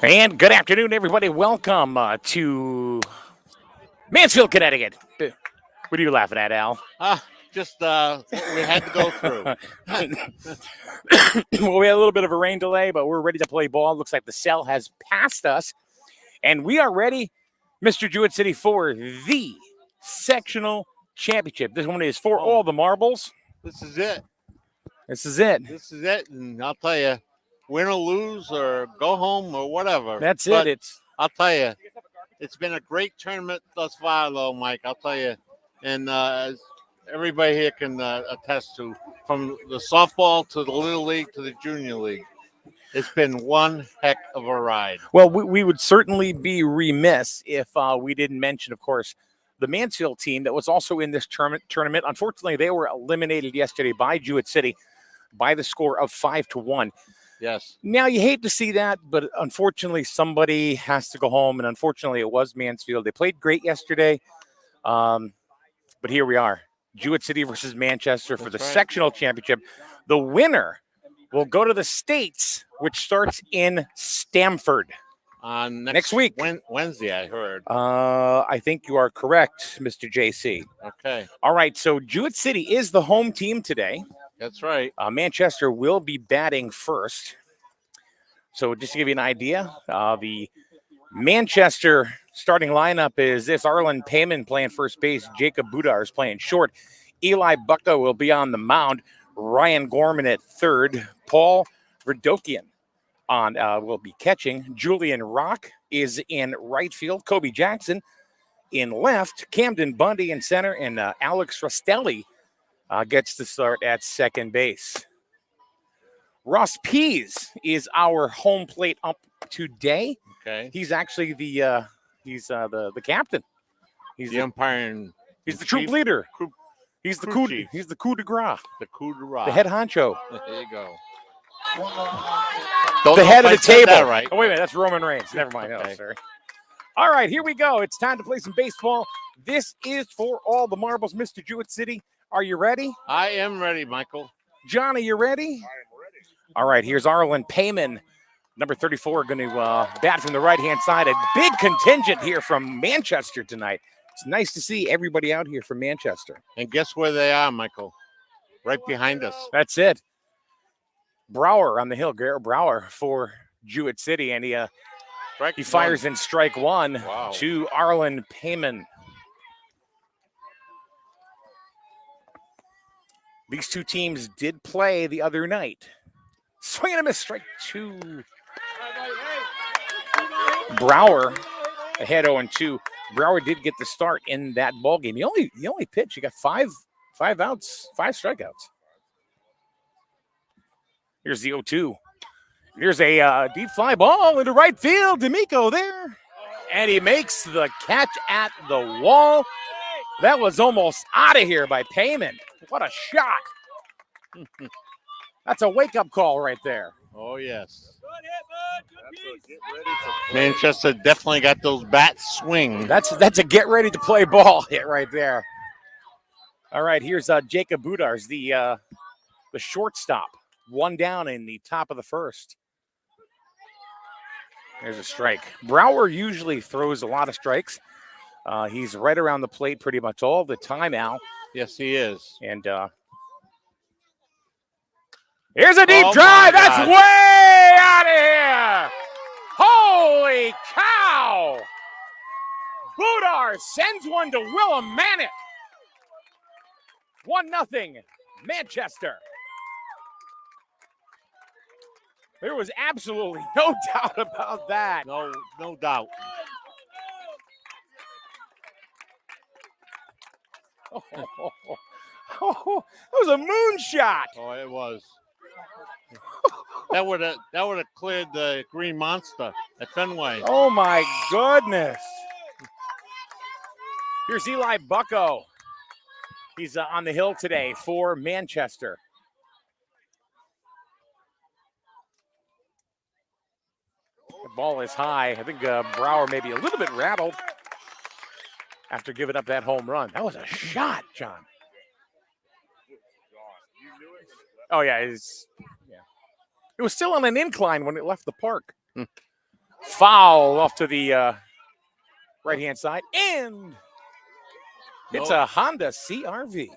And good afternoon, everybody. Welcome to Mansfield, Connecticut. What are you laughing at, Al? Just what we had to go through. Well, we had a little bit of a rain delay, but we're ready to play ball. Looks like the cell has passed us, and we are ready, Mr. Jewett City, for the sectional championship. This one is for all the marbles. This is it. This is it. This is it. And I'll tell you, win or lose or go home or whatever. That's But it. I'll tell you, it's been a great tournament thus far, though, Mike. I'll tell you. And as everybody here can attest to, from the softball to the Little League to the Junior League. It's been one heck of a ride. Well, we would certainly be remiss if we didn't mention, of course, the Mansfield team that was also in this tournament. Unfortunately, they were eliminated yesterday by Jewett City by the score of 5-1. Yes. Now, you hate to see that, but unfortunately, somebody has to go home, and unfortunately, it was Mansfield. They played great yesterday, but here we are. Jewett City versus Manchester for the sectional championship. The winner will go to the States, which starts in Stamford. Next week. Wednesday, I heard. I think you are correct, Mr. JC. Okay. All right, so Jewett City is the home team today. That's right. Manchester will be batting first. So just to give you an idea, the Manchester starting lineup is this: Arlen Payman playing first base, Jacob Budar is playing short, Eli Bucko will be on the mound, Ryan Gorman at third, Paul Verdokian will be catching, Julian Rock is in right field, Kobe Jackson in left, Camden Bundy in center, and Alex Rostelli gets to start at second base. Ross Pease is our home plate up today. Okay. He's actually the captain. He's the umpire. He's the troop leader. He's the coup de grace. The coup de grace. The head honcho. There you go. The head of the table. Right. Oh, wait a minute. That's Roman Reigns. Never mind. Okay. Oh, sorry. All right, here we go. It's time to play some baseball. This is for all the marbles, Mr. Jewett City. Are you ready? I am ready, Michael. John, are you ready? I am ready. All right, here's Arlen Payman, number 34, going to bat from the right-hand side. A big contingent here from Manchester tonight. It's nice to see everybody out here from Manchester. And guess where they are, Michael? Right behind us. That's it. Brower on the hill, Garrett Brower for Jewett City, and he fires in strike one to Arlen Payman. These two teams did play the other night. Swing and a miss, strike two. Brower ahead 0-2. Brower did get the start in that ball game. He only pitched. He got five outs, 5 strikeouts. Here's the 0-2. Here's a deep fly ball into right field. D'Amico there. And he makes the catch at the wall. That was almost out of here by Payman. What a shot. That's a wake-up call right there. Oh, yes. Manchester definitely got those bats swing. That's a get-ready-to-play ball hit right there. All right, here's Jacob Budars, the shortstop. 1 down in the top of the first. There's a strike. Brower usually throws a lot of strikes. He's right around the plate pretty much all the time, Al. Yes, he is. And here's a deep drive. That's way out of here. Holy cow. Budar sends one to Willimantic. 1-0 Manchester. There was absolutely no doubt about that. No doubt. Oh, that was a moonshot. Oh, it was. That would have cleared the Green Monster at Fenway. Oh my goodness! Here's Eli Bucko. He's on the hill today for Manchester. The ball is high. I think Brower may be a little bit rattled after giving up that home run. That was a shot, John. Oh, yeah. It was still on an incline when it left the park. Foul off to the right-hand side. And it's a Honda CRV.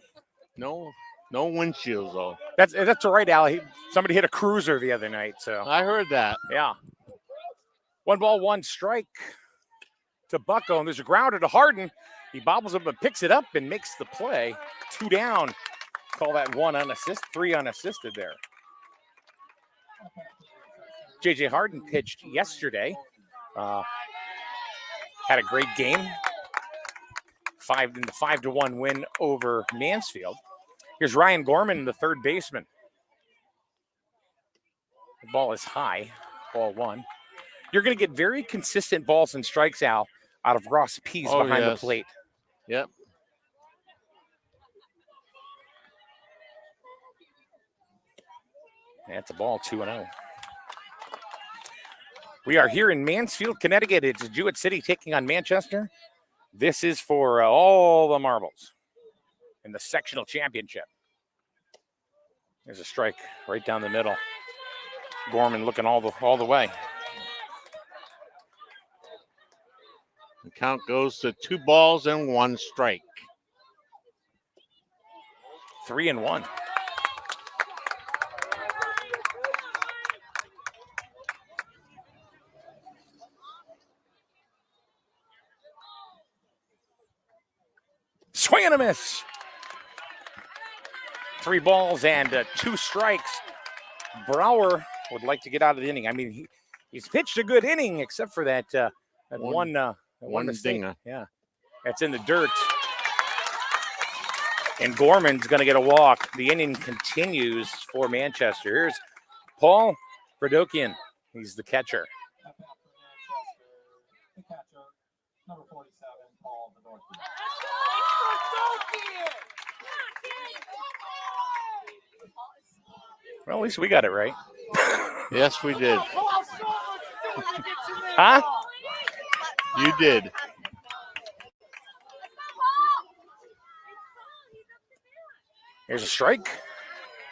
No windshields, though. That's all right, Al. Somebody hit a cruiser the other night. So I heard that. yeah. 1 ball, 1 strike to Bucko. And there's a grounder to Harden. He bobbles up and picks it up and makes the play. 2 down. Call that 1 unassisted, 3 unassisted there. J.J. Harden pitched yesterday. Had a great game. 5-1 win over Mansfield. Here's Ryan Gorman, the third baseman. The ball is high. Ball 1. You're going to get very consistent balls and strikes, Al, out of Ross Pease behind the plate. Yep. That's a ball, 2-0. We are here in Mansfield, Connecticut. It's Jewett City taking on Manchester. This is for all the marbles in the sectional championship. There's a strike right down the middle. Gorman looking all the way. The count goes to 2 balls and 1 strike. 3-1. Swing and a miss. 3 balls and 2 strikes. Brower would like to get out of the inning. I mean, he's pitched a good inning except for that one mistake. Dinger. Yeah, that's in the dirt. And Gorman's going to get a walk. The inning continues for Manchester. Here's Paul Verdokian. He's the catcher. The catcher, number 47, Paul Verdokian. Well, at least we got it right. Yes, we did. Huh? You did. Here's a strike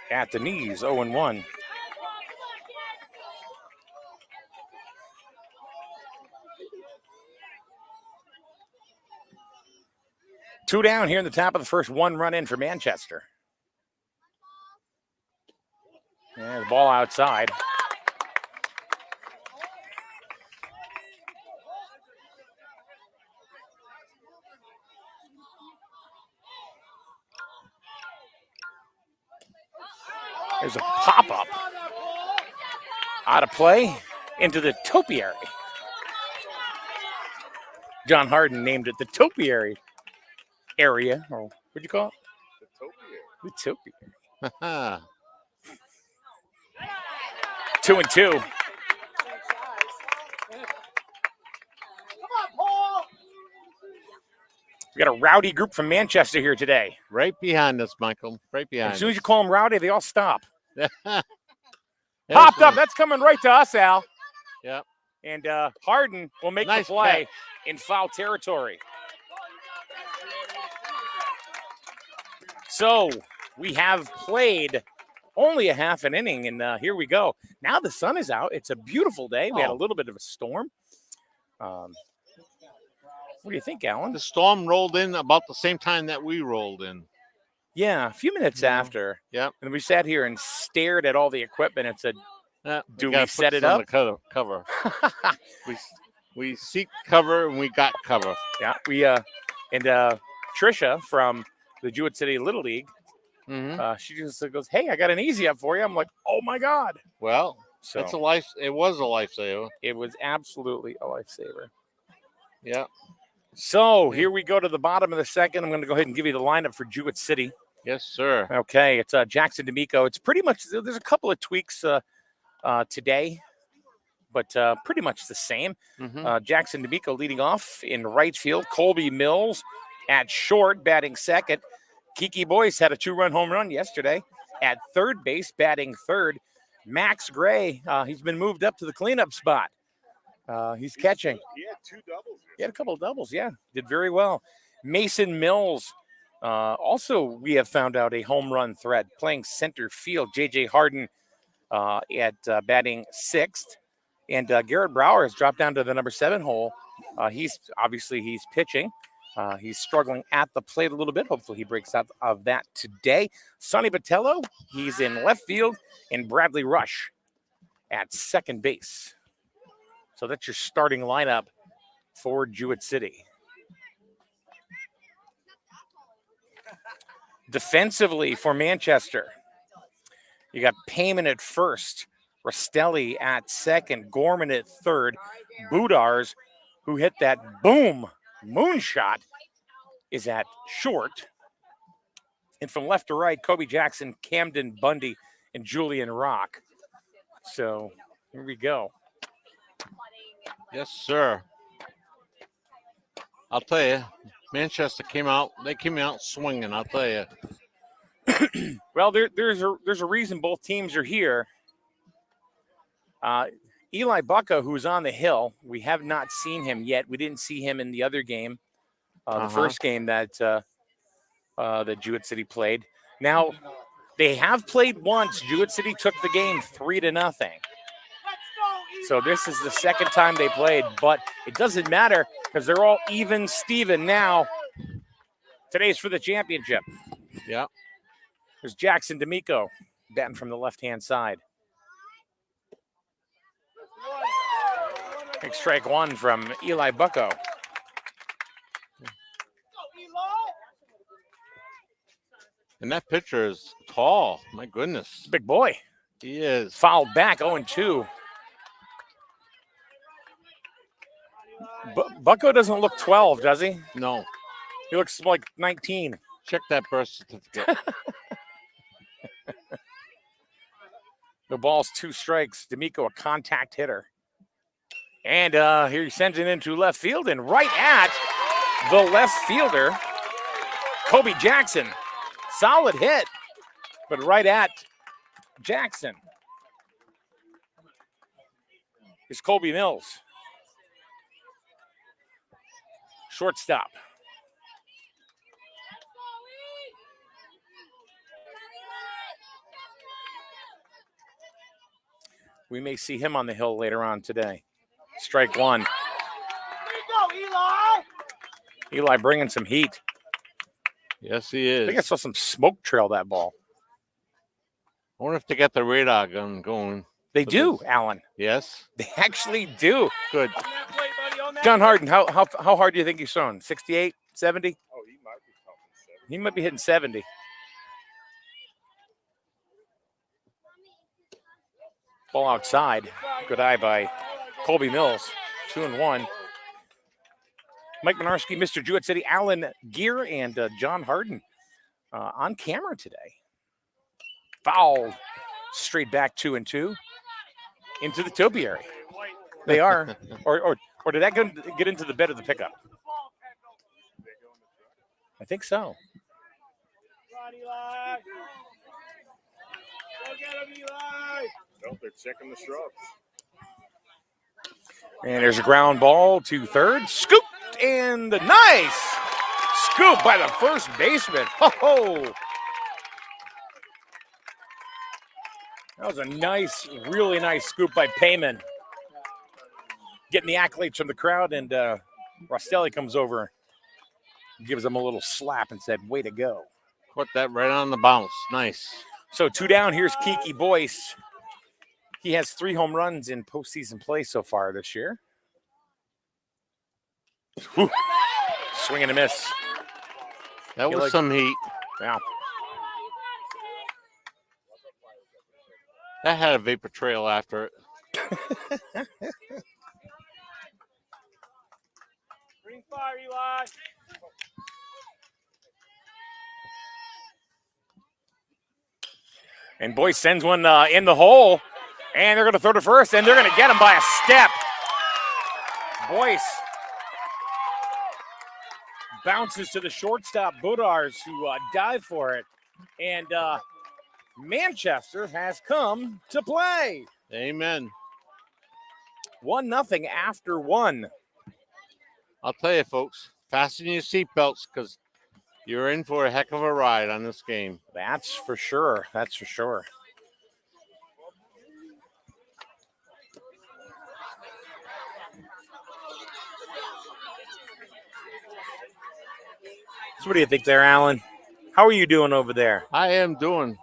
at the knees, 0-1. Two down here in the top of the first. 1 run in for Manchester. And the ball outside. There's a pop-up. Out of play into the topiary. John Harden named it the topiary area. Or what'd you call it? The topiary. 2-2. We got a rowdy group from Manchester here today. Right behind us, Michael. Right behind us. As soon as you call them rowdy, they all stop. Popped up. That's coming right to us, Al. Yep. And Harden will make Nice the play catch. in foul territory. So we have played only a half an inning, and here we go. Now the sun is out. It's a beautiful day. We had a little bit of a storm. What do you think, Alan? The storm rolled in about the same time that we rolled in. Yeah, a few minutes after. Yep. And we sat here and stared at all the equipment and said, do we gotta set put it this on up? the cover. we seek cover and we got cover. Yeah, we and Trisha from the Jewett City Little League, she just goes, "Hey, I got an easy up for you." I'm like, "Oh my god!" Well, So it's a life. It was a lifesaver. it was absolutely a lifesaver. Yeah. So here we go to the bottom of the second. I'm going to go ahead and give you the lineup for Jewett City. Yes, sir. Okay, it's Jackson D'Amico. It's pretty much, there's a couple of tweaks today, but pretty much the same. Jackson D'Amico leading off in right field. Colby Mills at short, batting second. Kiki Boyce had a 2-run home run yesterday at third base, batting third. Max Gray, he's been moved up to the cleanup spot. He's catching. He had 2 doubles. He had a couple of doubles, yeah. Did very well. Mason Mills, also we have found out a home run threat, playing center field. J.J. Harden at batting sixth. And Garrett Brower has dropped down to the number 7 hole. He's pitching. He's struggling at the plate a little bit. Hopefully he breaks out of that today. Sonny Botello, he's in left field, and Bradley Rush at second base. So that's your starting lineup for Jewett City. Defensively for Manchester, you got Payman at first, Rastelli at second, Gorman at third, Budars, who hit that boom moonshot, is at short. And from left to right, Kobe Jackson, Camden Bundy, and Julian Rock. So here we go. Yes, sir. I'll tell you, Manchester came out swinging, I'll tell you. Well, there's a reason both teams are here. Eli Bucca, who's on the hill, we have not seen him yet. We didn't see him in the other game, the first game that Jewett City played. Now, they have played once. Jewett City took the game 3-0. So this is the second time they played, but it doesn't matter because they're all even Steven now. Today's for the championship. Yeah. There's Jackson D'Amico batting from the left-hand side. Big strike one from Eli Bucco. And that pitcher is tall. My goodness. Big boy. He is. Fouled back, 0-2. Bucco doesn't look 12, does he? No. He looks like 19. Check that birth certificate. The ball's 2 strikes. D'Amico, a contact hitter. And here he sends it into left field and right at the left fielder, Kobe Jackson. Solid hit, but right at Jackson is Colby Mills. Shortstop. We may see him on the hill later on today. Strike one. Eli bringing some heat. Yes, he I is. think I saw some smoke trail that ball. I wonder if they got the radar gun going. They do, Alan. Yes. They actually do. Good. John Harden, how hard do you think he's thrown? 68, 70? Oh, he might be talking 70. He might be hitting 70. Ball outside. Good eye by Colby Mills. 2-1. Mike Minarski, Mr. Jewett City, Alan Gear, and John Harden on camera today. Foul. Straight back 2-2 into the topiary. They are. or did that get into the bed of the pickup? I think so. No, they're checking the shrubs. And there's a ground ball to third. Scooped and nice scoop by the first baseman. Ho! That was a nice, really nice scoop by Payman. Getting the accolades from the crowd, and Rastelli comes over, gives him a little slap and said, way to go. Put that right on the bounce. Nice. So 2 down. Here's Kiki Boyce. He has 3 home runs in postseason play so far this year. Whew. Swing and a miss. That was some heat. Yeah. That had a vapor trail after it. Bring fire, Eli. And Boyce sends one in the hole, and they're going to throw to first, and they're going to get him by a step. Boyce bounces to the shortstop, Budars, who dive for it. And Manchester has come to play. Amen. 1-0 after 1. I'll tell you, folks, fasten your seatbelts because you're in for a heck of a ride on this game. That's for sure. That's for sure. So what do you think there, Alan? How are you doing over there? I am hanging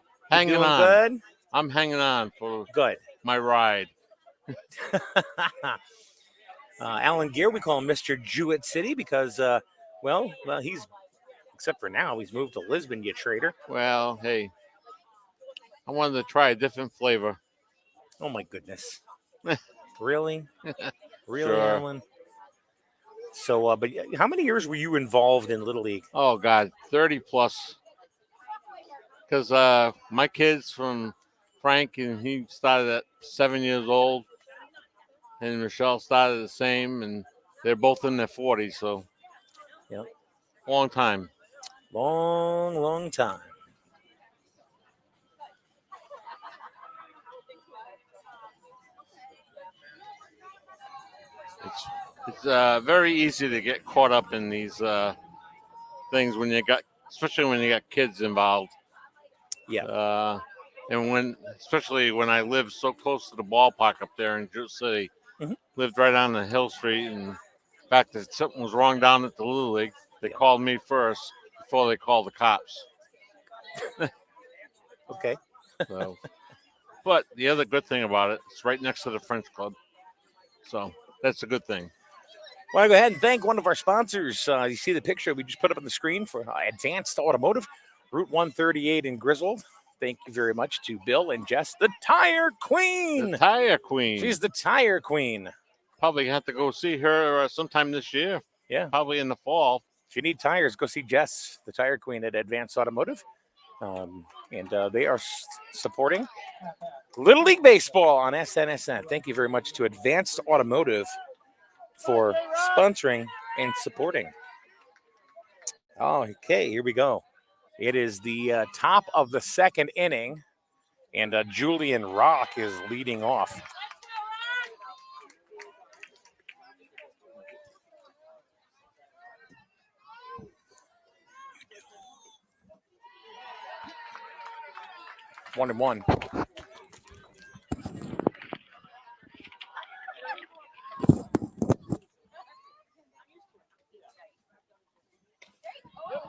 You doing on. good? I'm hanging on for Good. my ride. Alan Gear, we call him Mr. Jewett City because, well, he's, except for now, he's moved to Lisbon, you traitor. Well, hey, I wanted to try a different flavor. Oh, my goodness. Really? Really, Sure. Alan? So, but how many years were you involved in Little League? Oh, God, 30 plus. Because my kids from Frank, and he started at 7 years old, and Michelle started the same, and they're both in their 40s, so Yep. long time. Long, long time. It's very easy to get caught up in these things when you got, especially when you got kids involved. Yeah. And especially when I lived so close to the ballpark up there in Jewett City, lived right on the Hill Street, and in fact, if something was wrong down at the Little League, they called me first before they called the cops. Okay. So, but the other good thing about it, it's right next to the French Club, so that's a good thing. I want to go ahead and thank one of our sponsors. You see the picture we just put up on the screen for Advanced Automotive, Route 138 in Griswold. Thank you very much to Bill and Jess, the Tire Queen. The Tire Queen. She's the Tire Queen. Probably have to go see her sometime this year. Yeah. Probably in the fall. If you need tires, go see Jess, the Tire Queen at Advanced Automotive. And they are supporting Little League Baseball on SNSN. Thank you very much to Advanced Automotive for sponsoring and supporting. Okay, here we go. It is the top of the second inning, and Julian Rock is leading off. One and one.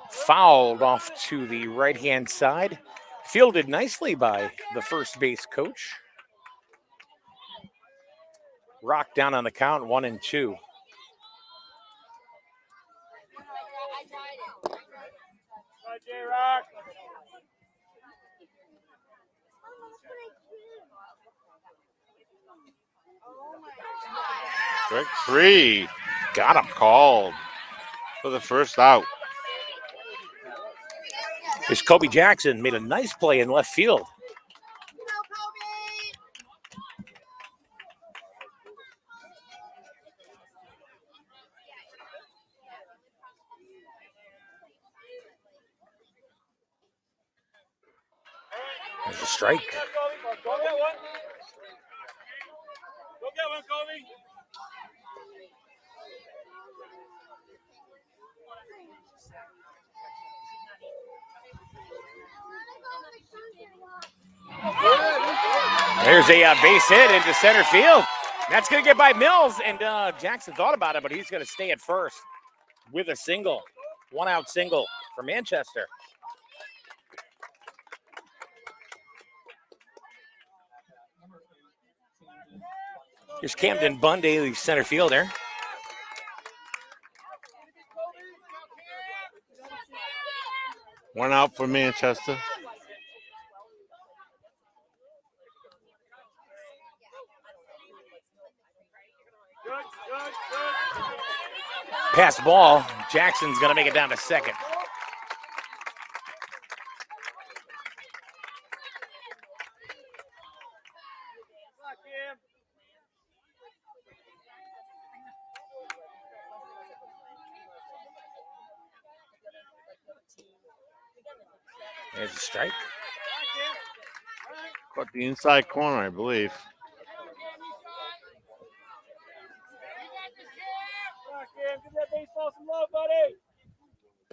Fouled off to the right-hand side. Fielded nicely by the first base coach. Rock down on the count, 1-2. Strike three. Got him. Called for the first out. Here's Kobe Jackson, made a nice play in left field. There's a strike. Go get one. Go get one, Kobe. There's a base hit into center field. That's going to get by Mills, and Jackson thought about it, but he's going to stay at first with a single. One-out single for Manchester. Here's Camden Bundy, the center fielder. One out for Manchester. Pass ball. Jackson's going to make it down to second. There's a strike. Caught the inside corner, I believe. Give that baseball some love, buddy.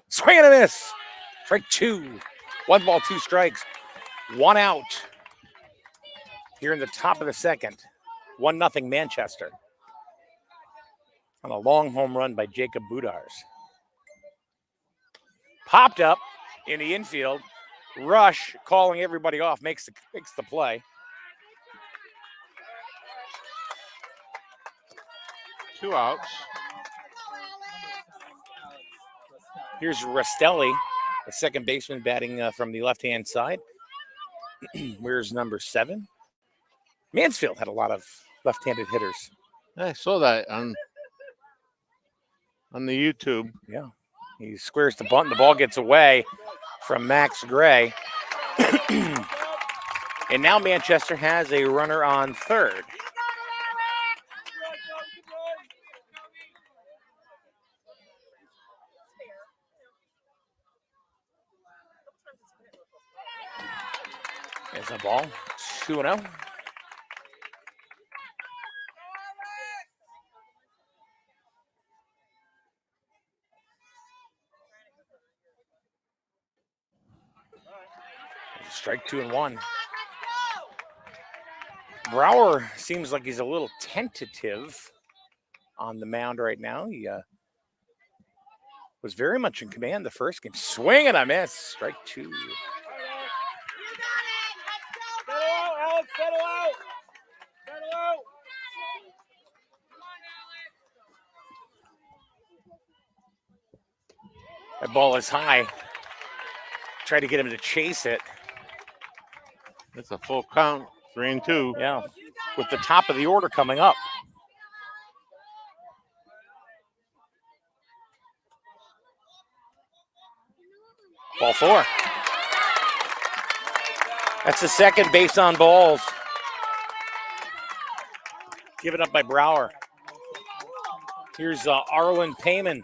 Swing and a miss. Strike two. 1 ball, 2 strikes. 1 out. Here in the top of the second. 1-0 Manchester. On a long home run by Jacob Budars. popped up in the infield. Rush calling everybody off, makes the play. Two outs. Here's Restelli, the second baseman, batting from the left-hand side. Where's number 7? Mansfield had a lot of left-handed hitters. I saw that on the YouTube. Yeah. He squares the bunt, and the ball gets away from Max Gray. And now Manchester has a runner on third. There's a ball, 2-0. Strike 2-1. Brower seems like he's a little tentative on the mound right now. He was very much in command the first game. Swing and a miss. Strike 2. That ball is high. Try to get him to chase it. It's a full count, 3-2. Yeah, with the top of the order coming up. Ball 4. That's the second base on balls. Given up by Brower. Here's Arlen Payman,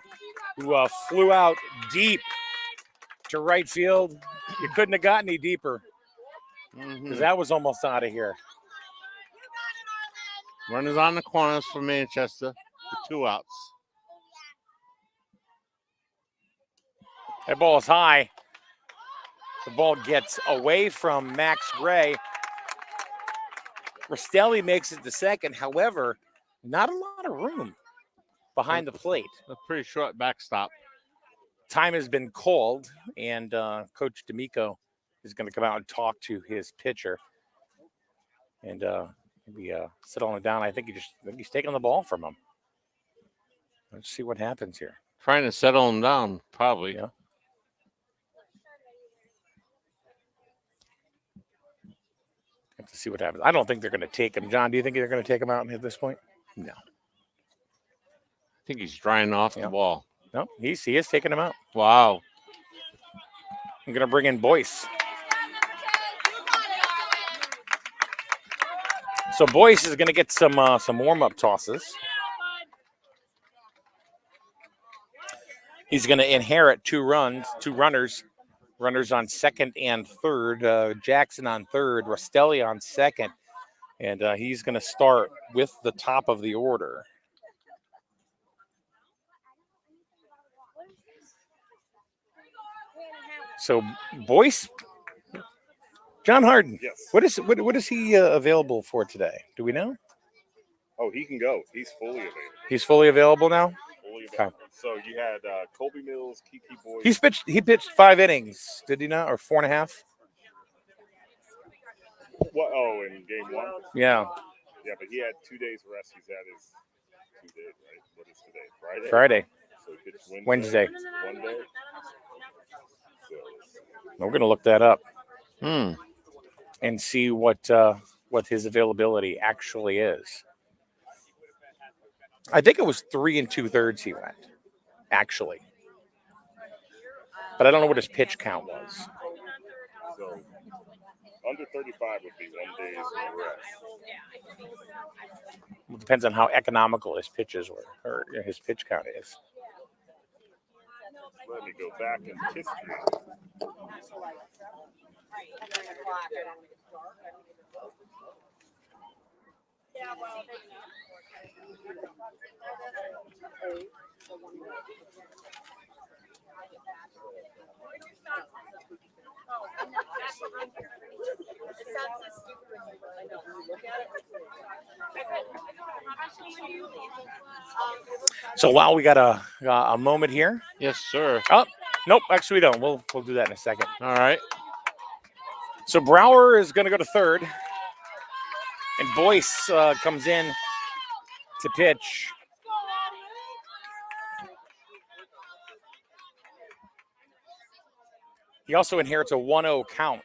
who flew out deep to right field. You couldn't have gotten any deeper because that was almost out of here. Runners on the corners for Manchester with 2 outs. That ball is high. The ball gets away from Max Gray. Restelli makes it to second. However, not a lot of room behind the plate. A pretty short backstop. Time has been called, and Coach D'Amico is going to come out and talk to his pitcher. And maybe settle him down. I think he's taking the ball from him. Let's see what happens here. Trying to settle him down, probably. Yeah. Have to see what happens. I don't think they're going to take him. John, do you think they're going to take him out at this point? No. I think he's drying off the ball. No, he is taking him out. Wow. I'm going to bring in Boyce. So Boyce is going to get some warm-up tosses. He's going to inherit 2 runners on second and third. Jackson on third, Restelli on second, and he's going to start with the top of the order. So Boyce, John Harden. Yes. What is he available for today? Do we know? Oh, he can go. He's fully available. He's fully available now. Fully available. So you had Colby Mills, Kiki Boyd. He pitched 5 innings, did he not, or 4.5? What? Oh, in game 1. Yeah. Yeah, but he had 2 days rest. He's had his 2 days, right? What is today? Friday. So he pitched Wednesday. 1 day. So, We're going to look that up And see what his availability actually is. I think it was 3 2/3 he went, actually. But I don't know what his pitch count was. so under 35 would be 1 day's rest. It depends on how economical his pitches were, or his pitch count is. Let me go back in history. So while we got a moment here. yes, sir. Oh, Nope, actually we don't. We'll do that in a second. All right. So Brower is going to go to third, and Boyce comes in to pitch. He also inherits a 1-0 count.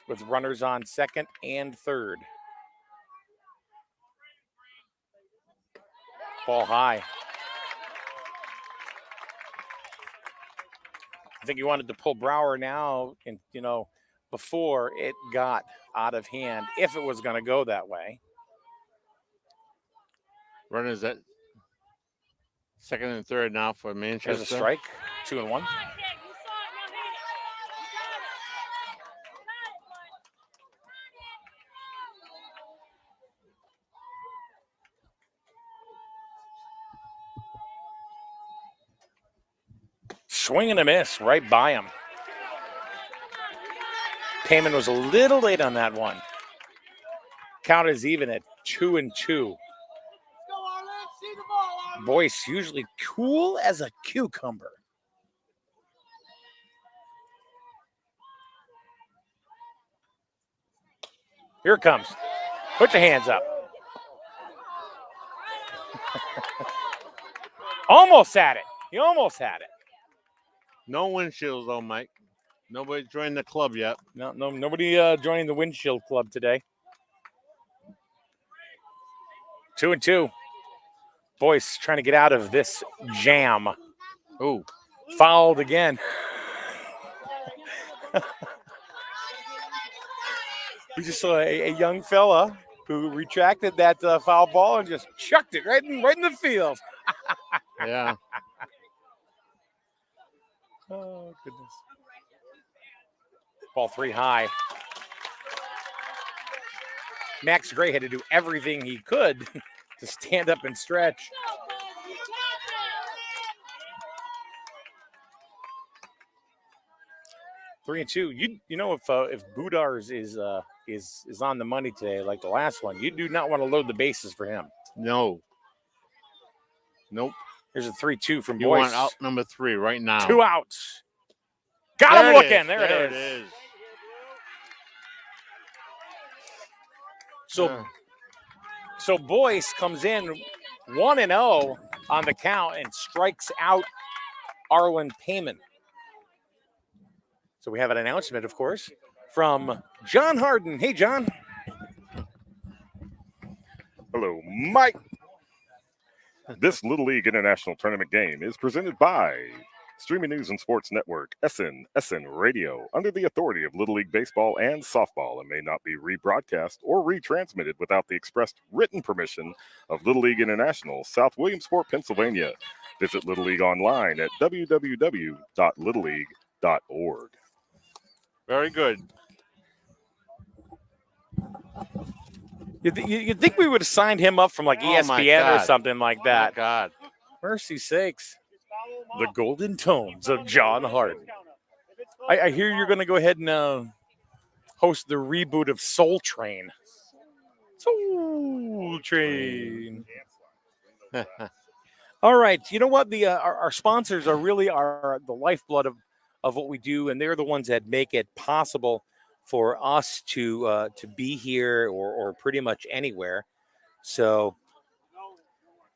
With runners on second and third. Ball high. I think he wanted to pull Brower now, and before it got out of hand, if it was going to go that way. Runners at second and third now for Manchester. There's a strike, 2-1. Swing and a miss right by him. Payman was a little late on that one. Count is even at 2-2. Boyce usually cool as a cucumber. Here it comes. Put your hands up. Almost had it. He almost had it. No windshields though, Mike. Nobody joined the club yet. Nobody joining the windshield club today. 2-2. Boyce trying to get out of this jam. Ooh. Fouled again. We just saw a young fella who retracted that foul ball and just chucked it right in the field. Yeah. Oh, goodness. Ball 3 high. Max Gray had to do everything he could to stand up and stretch. Three and two. You know if Budars is on the money today, like the last one, you do not want to load the bases for him. No. Nope. Here's a 3-2 from You Boyce. want out number 3 right now. 2 outs. Got him looking. There it is. So Boyce comes in 1-0 on the count and strikes out Arlen Payman. So we have an announcement, of course, from John Harden. Hey, John. Hello, Mike. This Little League International Tournament game is presented by Streaming News and Sports Network, SN Radio, under the authority of Little League Baseball and Softball, and may not be rebroadcast or retransmitted without the expressed written permission of Little League International, South Williamsport, Pennsylvania. Visit Little League online at www.littleleague.org. Very good. You'd think we would have signed him up from like ESPN or something like that. Oh, God. Mercy sakes. The golden tones of John Harden. I hear you're going to go ahead and host the reboot of Soul Train. Soul Train. All right. You know what? Our sponsors are really the lifeblood of what we do, and they're the ones that make it possible for us to be here or pretty much anywhere. So,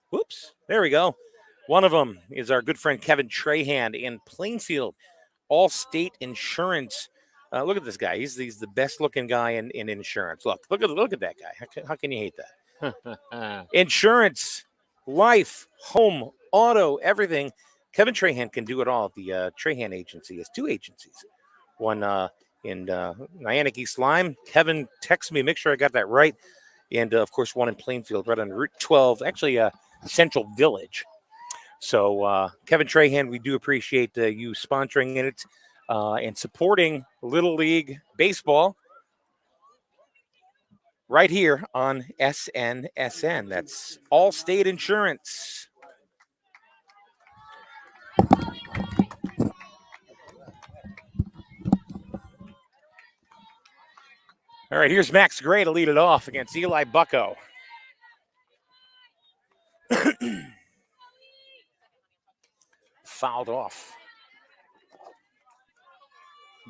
whoops, there we go. One of them is our good friend Kevin Trahan in Plainfield, Allstate Insurance. Look at this guy. He's the best looking guy in insurance. Look at that guy. How can you hate that? Insurance, life, home, auto, everything. Kevin Trahan can do it all at the Trahan Agency. He has 2 agencies. One in Niantic East Lyme. Kevin, text me, make sure I got that right. And, of course, one in Plainfield, right on Route 12, actually Central Village. So, Kevin Trahan, we do appreciate you sponsoring it and supporting Little League Baseball right here on SNSN. That's Allstate Insurance. All right, here's Max Gray to lead it off against Eli Bucko. fouled off.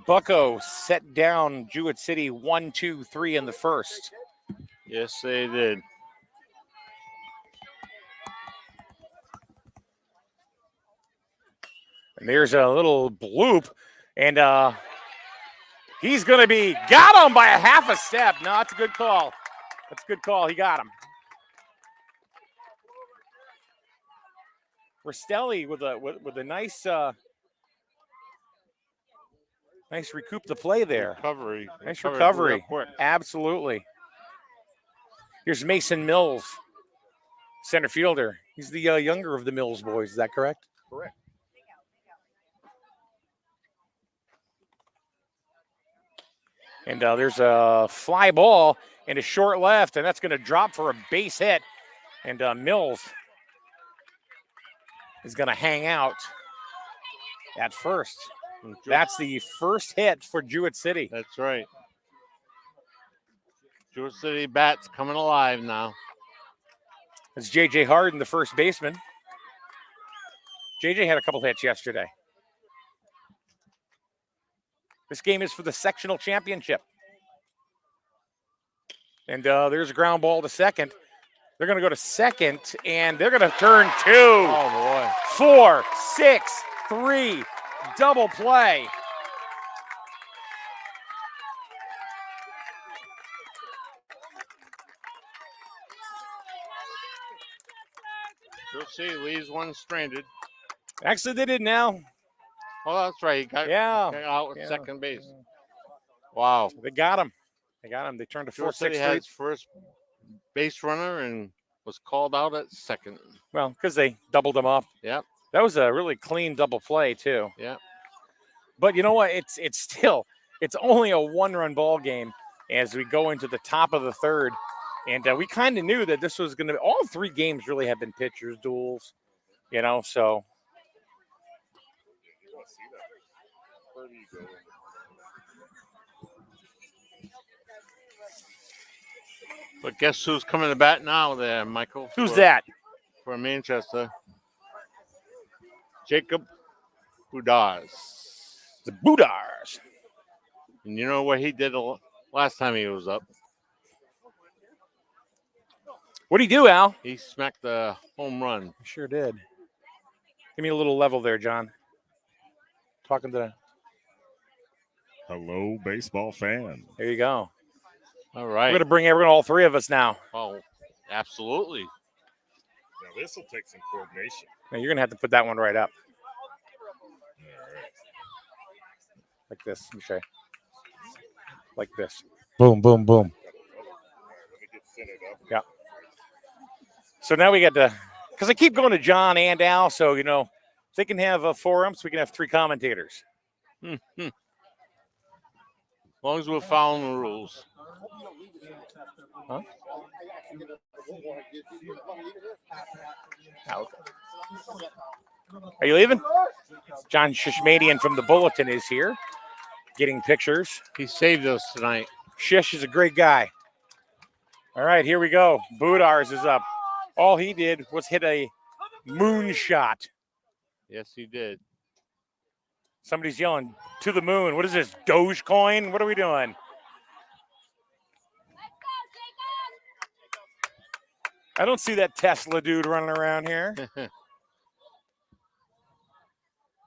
Bucko set down Jewett City 1-2-3 in the first. Yes, they did. And there's a little bloop, and he's going to be got him by a half a step. No, that's a good call. That's a good call. He got him. Rastelli with a nice nice recoup the play there. Recovery. Nice real recovery. quick. Absolutely. Here's Mason Mills, center fielder. He's the younger of the Mills boys. Is that correct? Correct. And there's a fly ball and a short left, and that's going to drop for a base hit. And Mills is going to hang out at first. That's the first hit for Jewett City. That's right. Jewett City bats coming alive now. It's J.J. Harden, the first baseman. J.J. had a couple hits yesterday. This game is for the sectional championship. And there's a ground ball to second. They're going to go to second, and they're going to turn 2. Oh, boy. 4, 6, 3, double play. Jewett City leaves one stranded. Actually, they did now. Oh, that's right. He got out at second base. Wow. They got him. They turned to 4, Jewett 6, City 3. had its first base runner and was called out at second. Well, because they doubled him up. Yep. That was a really clean double play, too. Yep. But you know what? It's only a 1-run ball game as we go into the top of the third. And we kind of knew that this was going to be, all 3 games really have been pitchers duels, so. But guess who's coming to bat now there, Michael? Who's that? For Manchester. Jacob Budars. The Budars. And you know what he did last time he was up? What'd he do, Al? He smacked the home run. He sure did. Give me a little level there, John. Talking to. Hello, baseball fan. There you go. All right. We're going to bring all 3 of us now. Oh, absolutely. Now, this will take some coordination. Now, you're going to have to put that one right up. All right. Like this. Let me show you. Like this. Boom, boom, boom. Let me get centered up. Yeah. So now we got to, because I keep going to John and Al, so, if they can have 4 umps, we can have 3 commentators. As long as we're following the rules. Huh? Are you leaving? John Shishmadian from the Bulletin is here, getting pictures. He saved us tonight. Shish is a great guy. All right, here we go. Budars is up. All he did was hit a moonshot. Yes, he did. Somebody's yelling, to the moon. What is this, Dogecoin? What are we doing? I don't see that Tesla dude running around here.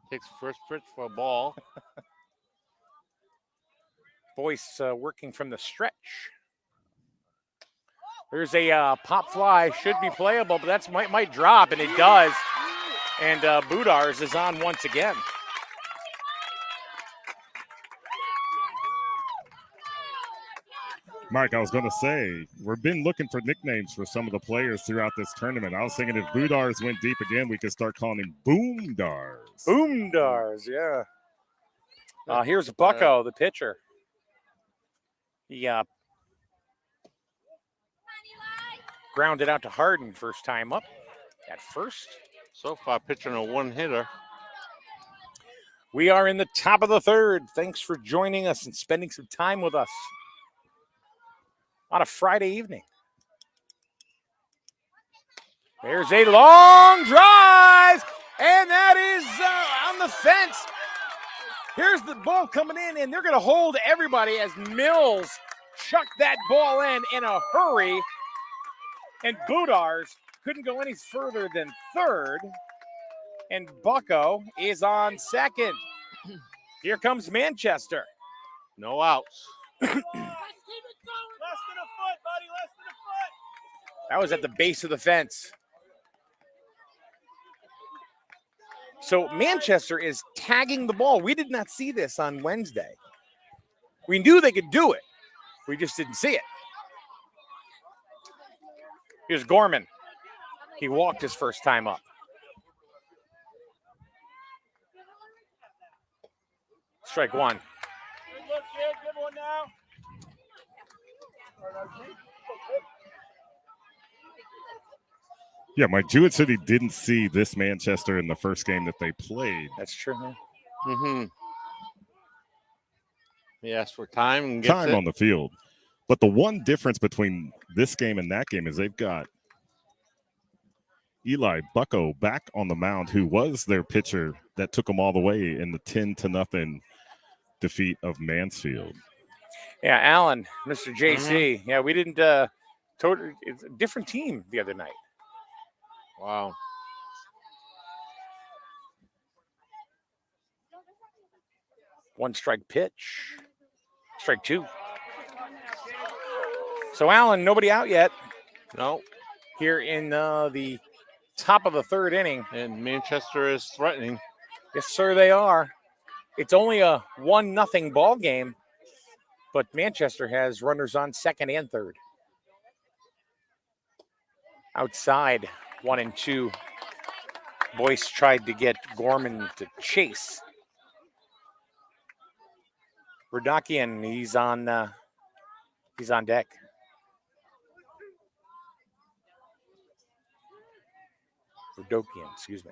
Takes first pitch for a ball. Boyce working from the stretch. There's a pop fly. Should be playable, but that's might drop, and it does. And Budars is on once again. Mike, I was going to say, we've been looking for nicknames for some of the players throughout this tournament. I was thinking if Budars went deep again, we could start calling him Boomdars. Boomdars, yeah. Here's Bucko, the pitcher. He grounded out to Harden first time up at first. So far, pitching a 1-hitter. We are in the top of the third. Thanks for joining us and spending some time with us on a Friday evening. There's a long drive, And that is on the fence. Here's the ball coming in, and they're going to hold everybody as Mills chucked that ball in a hurry. And Budars couldn't go any further than third. And Bucko is on second. Here comes Manchester. No outs. Less than a foot, buddy. Less than a foot. That was at the base of the fence. So Manchester is tagging the ball. We did not see this on Wednesday. We knew they could do it. We just didn't see it. Here's Gorman. He walked his first time up. Strike one. Good look, kid. Good one now. Yeah, Mike, Jewett City didn't see this Manchester in the first game that they played. That's true. Huh? Mm-hmm. He asked for time and gets Time it. on the field. But the one difference between this game and that game is they've got Eli Bucko back on the mound, who was their pitcher that took them all the way in the 10-0 defeat of Mansfield. Yeah, Allen, Mr. JC. Yeah, we didn't. It's a different team the other night. Wow. One strike pitch. Strike two. So, Allen, nobody out yet No. here in the top of the third inning. And Manchester is threatening. Yes, sir, they are. It's only a 1-0 ball game, but Manchester has runners on second and third. Outside, 1 and 2. Boyce tried to get Gorman to chase. Verdokian, he's on deck. Verdokian, excuse me.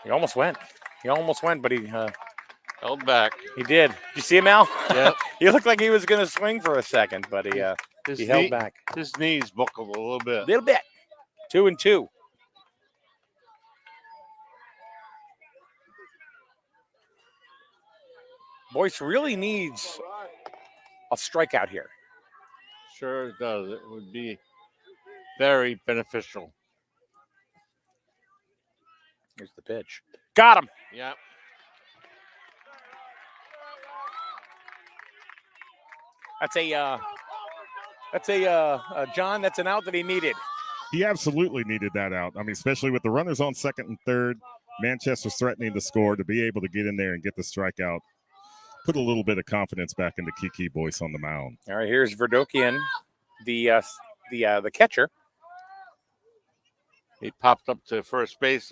He almost went. But he Held back. he did. Did you see him, Al? Yep. He looked like he was going to swing for a second, but he held back His knees buckled a little a bit. little bit. 2 and 2. Boyce really needs a strikeout here. Sure it does. It would be very beneficial. Here's the pitch. Got him. Yep. That's John. That's an out that he needed. He absolutely needed that out. I mean, especially with the runners on second and third, Manchester's threatening to score, to be able to get in there and get the strikeout, put a little bit of confidence back into Kiki Boyce on the mound. All right, here's Verdokian, the catcher. He popped up to first base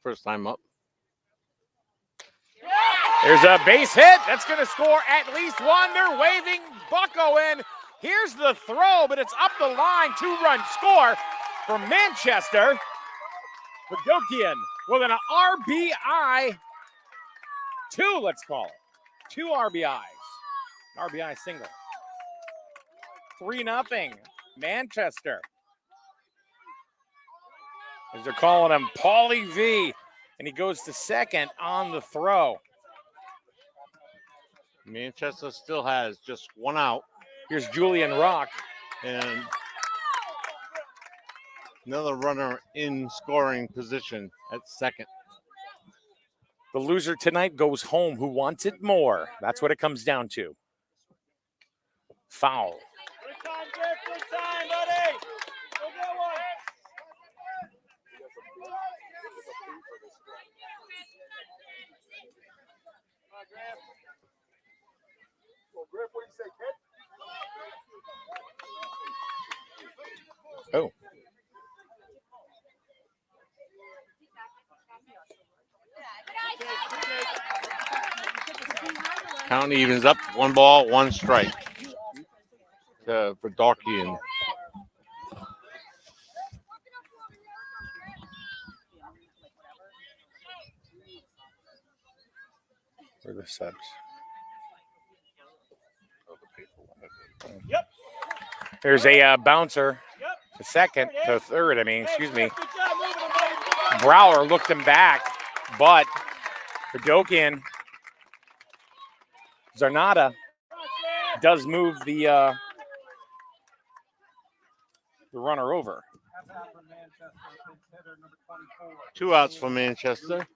first time up. There's a base hit. That's going to score at least one. They're waving Bucko in. Here's the throw, but it's up the line. 2-run score for Manchester. Verdokian with an RBI. 2, let's call it. 2 RBIs. An RBI single. 3-0. Manchester. As they're calling him Paulie V. And he goes to second on the throw. Manchester still has just 1 out. Here's Julian Rock. And another runner in scoring position at second. The loser tonight goes home. Who wants it more? That's what it comes down to. Foul. Good time, Griff. Good time, buddy. Go get one. Come on, Griff. Well, Griff, what do you say, kid? Oh. Count evens up. 1 ball, 1 strike. For Darkian. Where are the subs? Yep. There's a bouncer. Yep. to second, to third, excuse me. Brower looked him back, but Vidokian, Zarnata does move the runner over. 2 outs for Manchester.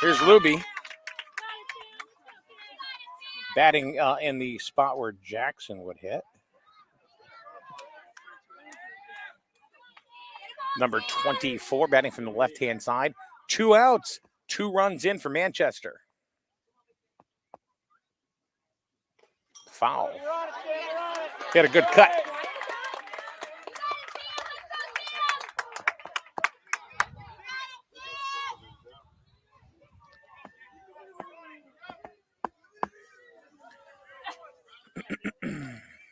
Here's Luby batting in the spot where Jackson would hit. Number 24 batting from the left-hand side. 2 outs, 2 runs in for Manchester. Foul. He had a good cut.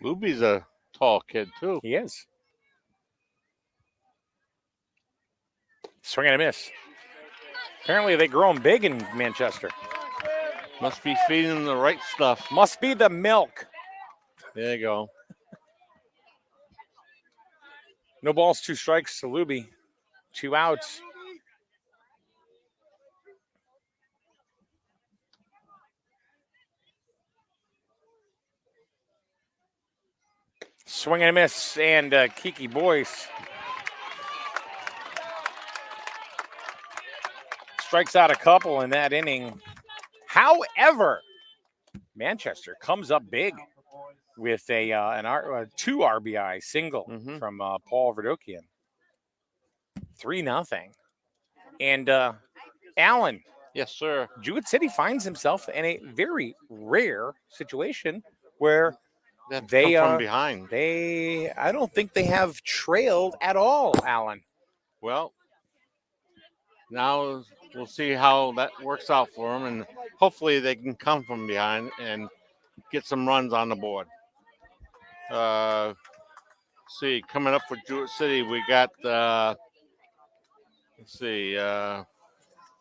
Luby's a tall kid, too. He is. Swing and a miss. Apparently they grow them big in Manchester. Must be feeding them the right stuff. Must be the milk. There you go. No balls, 2 strikes to Luby. 2 outs. Swing and a miss, and Kiki Boyce strikes out a couple in that inning. However, Manchester comes up big with a 2 RBI single from Paul Verdokian. 3-0. And Allen. Yes, sir. Jewett City finds himself in a very rare situation where They come from behind. I don't think they have trailed at all, Allen. Well, now we'll see how that works out for them, and hopefully they can come from behind and get some runs on the board. See, coming up for Jewett City, we got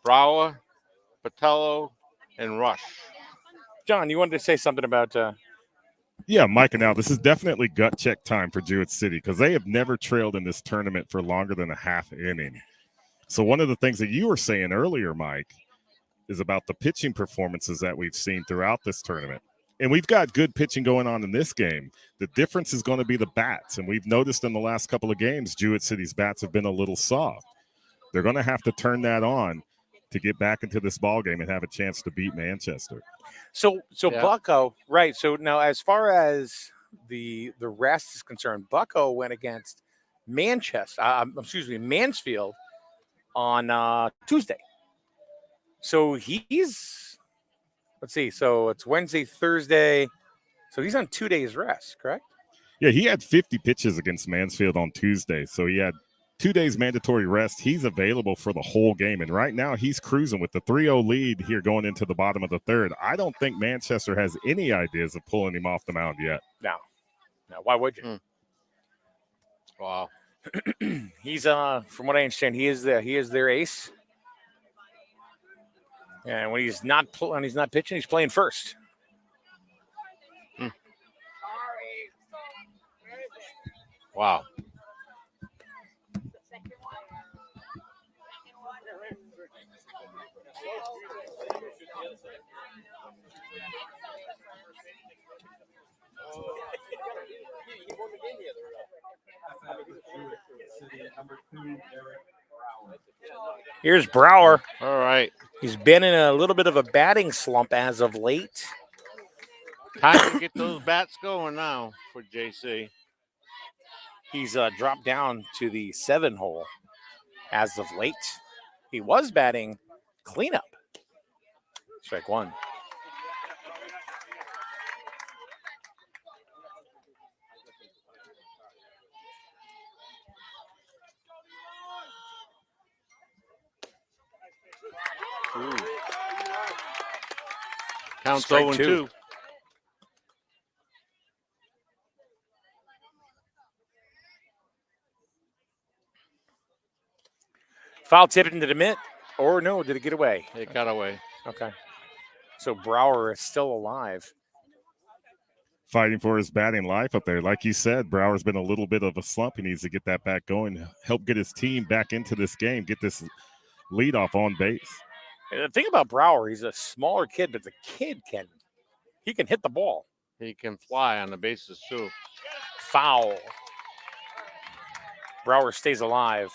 Brower, Patello, and Rush. John, you wanted to say something about Yeah, Mike and Al, this is definitely gut check time for Jewett City because they have never trailed in this tournament for longer than a half inning. So one of the things that you were saying earlier, Mike, is about the pitching performances that we've seen throughout this tournament. And we've got good pitching going on in this game. The difference is going to be the bats. And we've noticed in the last couple of games, Jewett City's bats have been a little soft. They're going to have to turn that on to get back into this ball game and have a chance to beat Manchester. So Yeah. Bucko, right? So now, as far as the rest is concerned, Bucko went against Mansfield on Tuesday. So he's, let's see. So it's Wednesday, Thursday. So he's on 2 days rest, correct? Yeah, he had 50 pitches against Mansfield on Tuesday. So he had 2 days mandatory rest. He's available for the whole game. And right now he's cruising with the 3-0 lead here going into the bottom of the third. I don't think Manchester has any ideas of pulling him off the mound yet. No, why would you? Wow. He's from what I understand, he is their ace. And when he's not pitching, he's playing first. Wow. Here's Brower. All right. He's been in a little bit of a batting slump as of late. Time to get those bats going now for JC. He's dropped down to the 7 hole as of late. He was batting cleanup. Strike 1. Ooh. Counts Strike 0-2. Foul tipped into the mitt, or no, did it get away? It got away. Okay. So Brower is still alive. fighting for his batting life up there. Like you said, Brower's been a little bit of a slump. He needs to get that back going, help get his team back into this game, get this lead off on base. And the thing about Brower, he's a smaller kid, but the kid can hit the ball. He can fly on the bases too. Foul. Brower stays alive.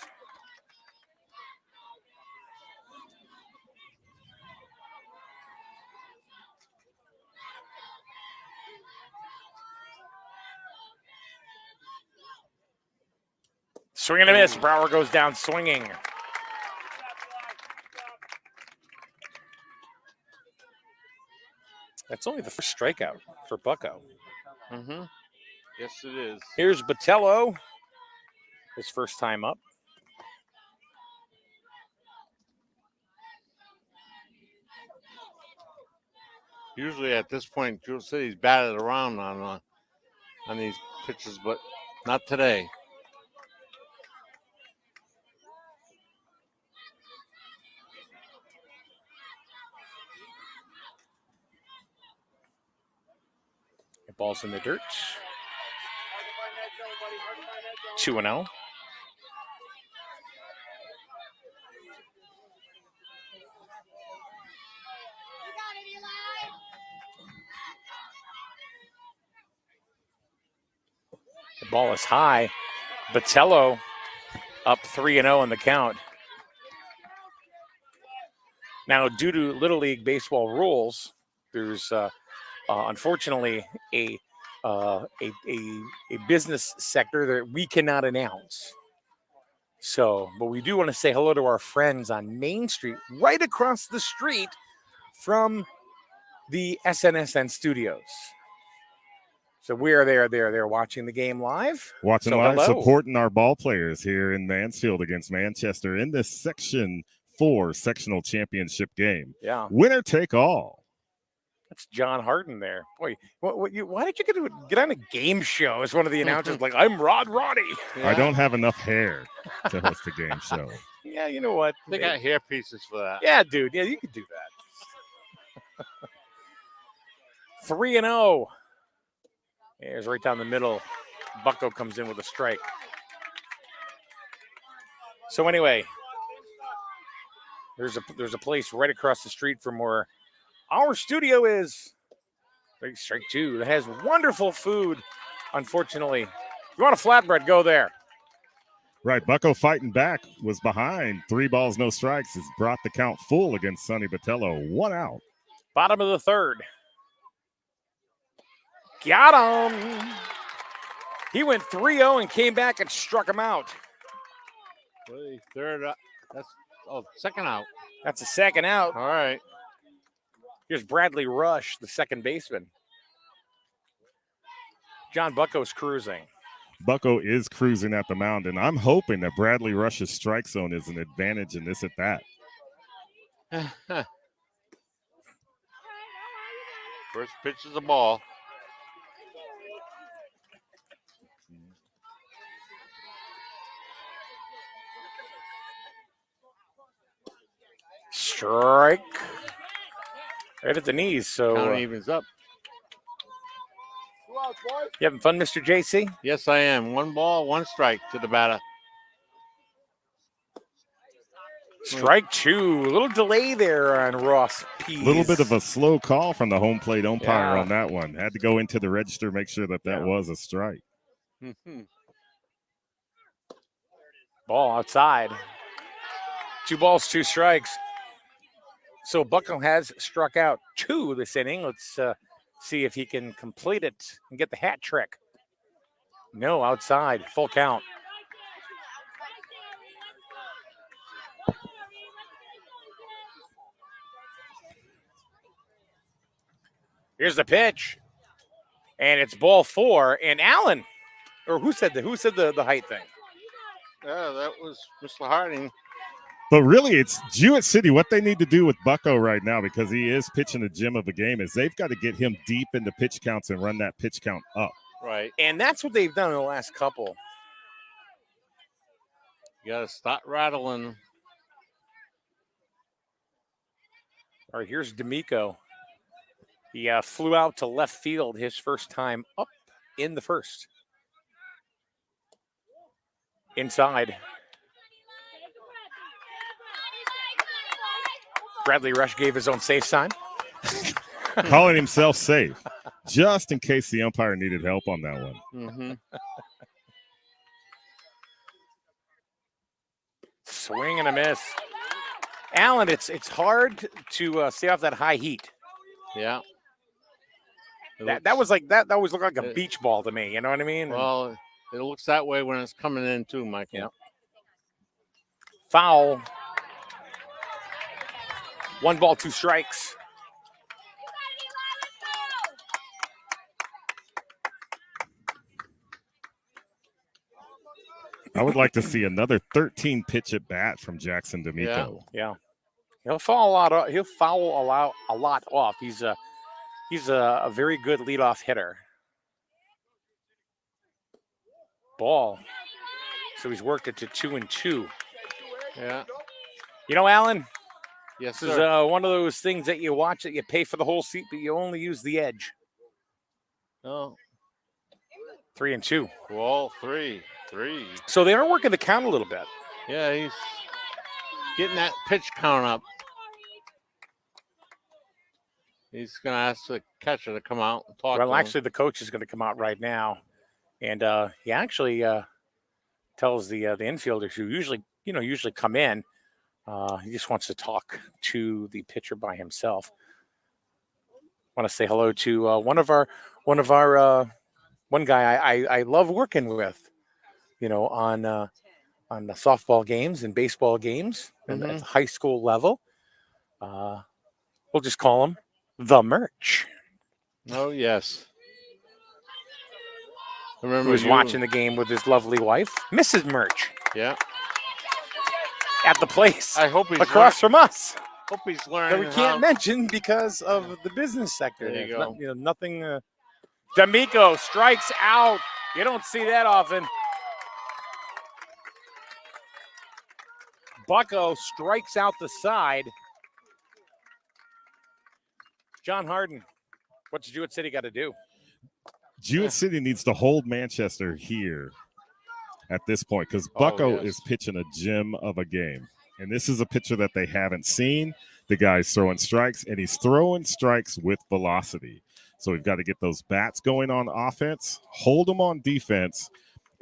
Swing and a miss. Brower goes down swinging. That's only the first strikeout for Bucko. Mm-hmm. Yes, it is. Here's Botello, his first time up. Usually at this point, Jewett City's batted around on these pitches, but not today. The ball's in the dirt. 2-0. The ball is high. Botello up 3-0 in the count. Now, due to Little League baseball rules, there's unfortunately a business sector that we cannot announce. So, but we do want to say hello to our friends on Main Street, right across the street from the SNSN studios. So we are there. They're watching the game live. Watching So live, hello. supporting our ball players here in Mansfield against Manchester in this Section 4 sectional championship game. Yeah, Winner take all. that's John Harden there. Boy, why did you get on a game show as one of the announcers? Like, I'm Roddy. I don't have enough hair to host a game show. Yeah, you know what? They got hair pieces for that. Yeah, dude. Yeah, you could do that. 3-0. Here's right down the middle. Bucko comes in with a strike. So anyway, there's a place right across the street from where our studio is. Strike 2. That has wonderful food. Unfortunately, if you want a flatbread, go there. Right, Bucko fighting back, was behind. 3 balls, no strikes. Has brought the count full against Sonny Botello. 1 out. Bottom of the third. Got him. He went 3-0 and came back and struck him out. Third, second out. That's a second out. All right. Here's Bradley Rush, the second baseman. John Bucko's cruising. Bucko is cruising at the mound, and I'm hoping that Bradley Rush's strike zone is an advantage in this at that. First pitch is a ball. Strike. Right at the knees. So Count evens up. You having fun, Mr. JC? Yes, I am. 1 ball, 1 strike to the batter. Strike 2. A little delay there on Ross Pease. A little bit of a slow call from the home plate umpire Yeah. on that one. Had to go into the register, make sure that was a strike. Ball outside. 2 balls, 2 strikes. So Bucko has struck out 2 this inning. Let's see if he can complete it and get the hat trick. No, outside. Full count. Here's the pitch. And it's ball 4. And Allen, or who said the height thing? Yeah, that was Mr. Harding. But really, it's Jewett City. What they need to do with Bucko right now, because he is pitching the gem of the game, is they've got to get him deep into pitch counts and run that pitch count up. Right. And that's what they've done in the last couple. You got to stop rattling. All right, here's D'Amico. He flew out to left field his first time up in the first. Inside. Bradley Rush gave his own safe sign. Calling himself safe, just in case the umpire needed help on that one. Mm-hmm. Swing and a miss. Allen, it's hard to stay off that high heat. Yeah. That always looked like a beach ball to me. You know what I mean? Well, it looks that way when it's coming in too, Michael. Yeah. Foul. 1 ball, 2 strikes. I would like to see another 13 pitch at bat from Jackson D'Amico. Yeah. He'll foul a lot off. He's a very good leadoff hitter. Ball. So he's worked it to 2-2. Yeah. You know, Alan, Yes, this is sir. one of those things that you watch that you pay for the whole seat, but you only use the edge. Oh, 3-2. ball 3. So they are working the count a little bit. Yeah, he's getting that pitch count up. He's going to ask the catcher to come out and talk to Well, him. actually, the coach is going to come out right now, and he actually tells the infielders who usually come in. He just wants to talk to the pitcher by himself. Want to say hello to one guy I love working with, on the softball games and baseball games at the high school level. We'll just call him the Merch. Oh, yes. Remember Who was watching the game with his lovely wife, Mrs. Merch, Yeah. at the place I hope he's across from us. Hope he's That learning. we can't mention because of the business sector. There you It's go. Nothing. D'Amico strikes out. You don't see that often. Bucko strikes out the side. John Harden, what's Jewett City got to do? Jewett City needs to hold Manchester here at this point because Bucko yes. is pitching a gem of a game. And this is a pitcher that they haven't seen. The guy's throwing strikes, and he's throwing strikes with velocity. So we've got to get those bats going on offense, hold them on defense,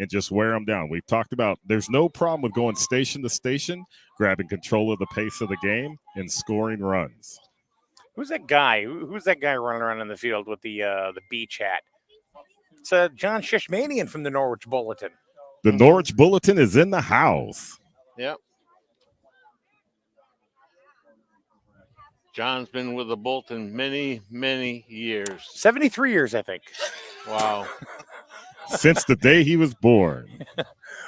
and just wear them down. We've talked about there's no problem with going station to station, grabbing control of the pace of the game, and scoring runs. Who's that guy? Who's that guy running around in the field with the beach hat? It's John Shishmanian from the Norwich Bulletin. The Norwich Bulletin is in the house. Yep. John's been with the Bolton many, many years. 73 years, I think. Wow. Since the day he was born.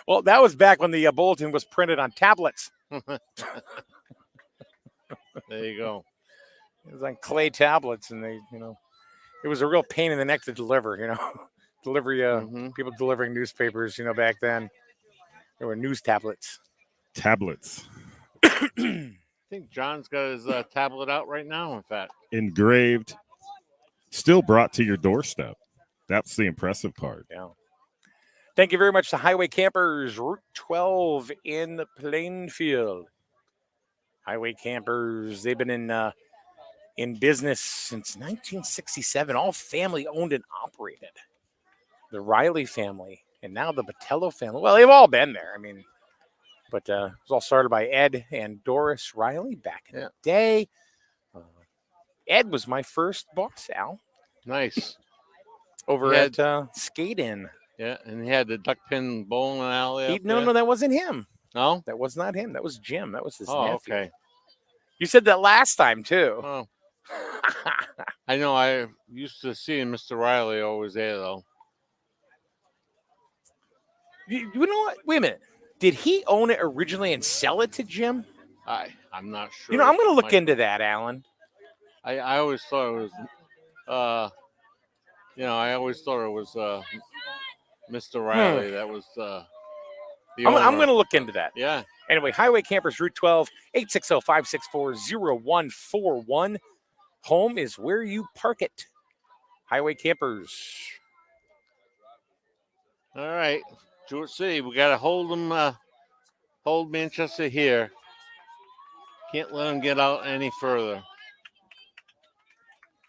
Well, that was back when the bulletin was printed on tablets. There you go. It was on clay tablets, and it was a real pain in the neck to deliver, people delivering newspapers, back then. There were news tablets. Tablets. I think John's got his tablet out right now, in fact. Engraved, still brought to your doorstep. That's the impressive part. Yeah. Thank you very much to Highway Campers, Route 12 in Plainfield. Highway Campers, they've been in business since 1967, all family owned and operated. The Riley family and now the Botello family. Well, they've all been there. But it was all started by Ed and Doris Riley back in the day. Ed was my first boss, Al. Nice. Over at Skate In. Yeah, and he had the duck pin bowling alley. No, that wasn't him. No? That was not him. That was Jim. That was his Oh, nephew. okay. You said that last time, too. Oh. I know. I used to see Mr. Riley always there, though. You know what? Wait a minute. Did he own it originally and sell it to Jim? I'm not sure. I'm going to look into that, Alan. I always thought it was, I always thought it was Mr. Riley. That was the I'm going to look into that. Yeah. Anyway, Highway Campers, Route 12, 860-564-0141. Home is where you park it. Highway Campers. All right, Jewett City, we got to hold them, hold Manchester here. Can't let them get out any further.